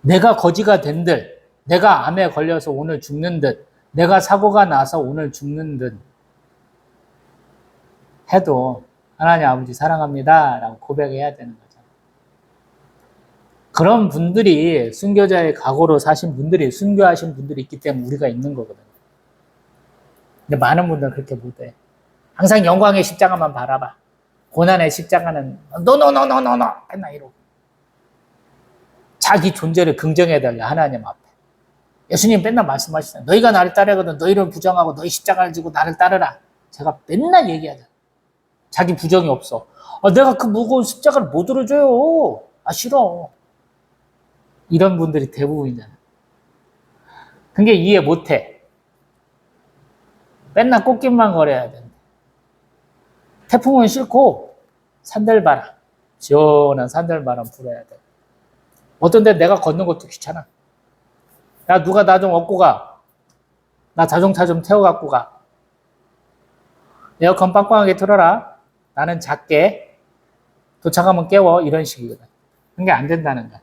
내가 거지가 된들 내가 암에 걸려서 오늘 죽는 듯, 내가 사고가 나서 오늘 죽는 듯 해도 하나님 아버지 사랑합니다 라고 고백해야 되는 거죠. 그런 분들이 순교자의 각오로 사신 분들이 순교하신 분들이 있기 때문에 우리가 있는 거거든요. 근데 많은 분들은 그렇게 못해. 항상 영광의 십자가만 바라봐. 고난의 십자가는 노노노노노노 맨날 이러고 자기 존재를 긍정해달라 하나님 앞에. 예수님 맨날 말씀하시잖아요. 너희가 나를 따르거든 너희를 부정하고 너희 십자가를 지고 나를 따르라. 제가 맨날 얘기하잖아요. 자기 부정이 없어. 내가 그 무거운 십자가를 못 들어줘요. 싫어. 이런 분들이 대부분이잖아요. 그게 이해 못해. 맨날 꽃길만 걸어야 돼. 태풍은 싫고 산들바람, 시원한 산들바람 불어야 돼. 어떤 데 내가 걷는 것도 귀찮아. 야, 누가 나 좀 업고 가. 나 자동차 좀 태워갖고 가. 에어컨 빵빵하게 틀어라. 나는 작게. 도착하면 깨워. 이런 식이거든. 그게 안 된다는 거야.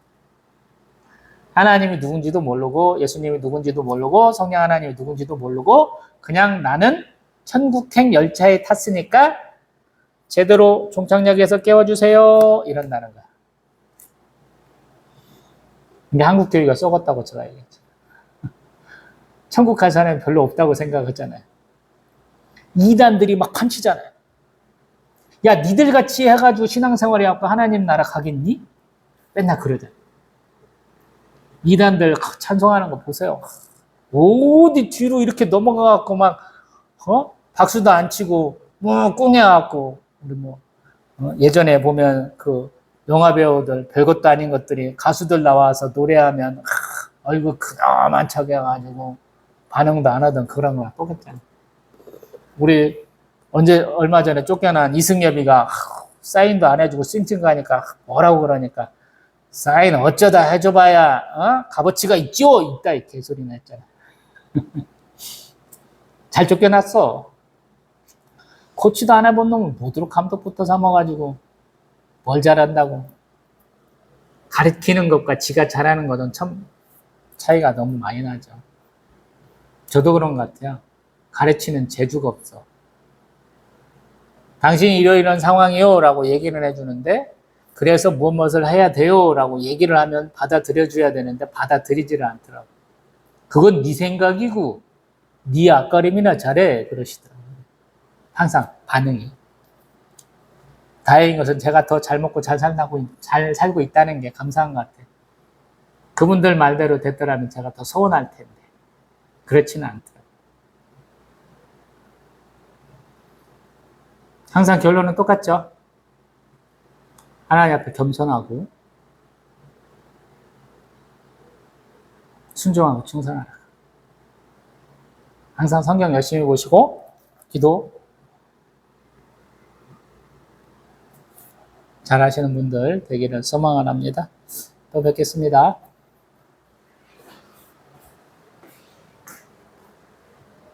하나님이 누군지도 모르고 예수님이 누군지도 모르고 성령 하나님이 누군지도 모르고 그냥 나는 천국행 열차에 탔으니까 제대로 종착역에서 깨워주세요. 이런다는 거야. 근데 한국 교회가 썩었다고 제가 얘기했죠. 천국 갈 사람이 별로 없다고 생각했잖아요. 이단들이 막 판치잖아요. 야, 니들 같이 해가지고 신앙생활 해갖고 하나님 나라 가겠니? 맨날 그러잖아요. 이단들 찬송하는 거 보세요. 어디 뒤로 이렇게 넘어가갖고 막, 박수도 안 치고, 꿍해갖고, 우리 예전에 보면 그 영화배우들 별것도 아닌 것들이 가수들 나와서 노래하면, 얼굴 그나만 척 해가지고, 반응도 안 하던 그런 거 똑같잖아. 우리 얼마 전에 쫓겨난 이승엽이가 사인도 안 해주고 찡찡 가니까 뭐라고 그러니까 사인 어쩌다 해줘봐야 값어치가 있죠? 있다 이 개소리나 했잖아. 잘 쫓겨났어. 코치도 안 해본 놈은 뭐도록 감독부터 삼아가지고 뭘 잘한다고. 가르치는 것과 지가 잘하는 것은 참 차이가 너무 많이 나죠. 저도 그런 것 같아요. 가르치는 재주가 없어. 당신이 이런 상황이요 라고 얘기를 해주는데 그래서 무엇을 해야 돼요 라고 얘기를 하면 받아들여줘야 되는데 받아들이지를 않더라고. 그건 네 생각이고 네 앞가림이나 잘해 그러시더라고요. 항상 반응이. 다행인 것은 제가 더 잘 먹고 잘 살고 있다는 게 감사한 것 같아요. 그분들 말대로 됐더라면 제가 더 서운할 텐데 그렇지는 않더라고요. 항상 결론은 똑같죠. 하나님 앞에 겸손하고 순종하고 충성하라. 항상 성경 열심히 보시고 기도 잘 하시는 분들 되기를 소망을 합니다. 또 뵙겠습니다.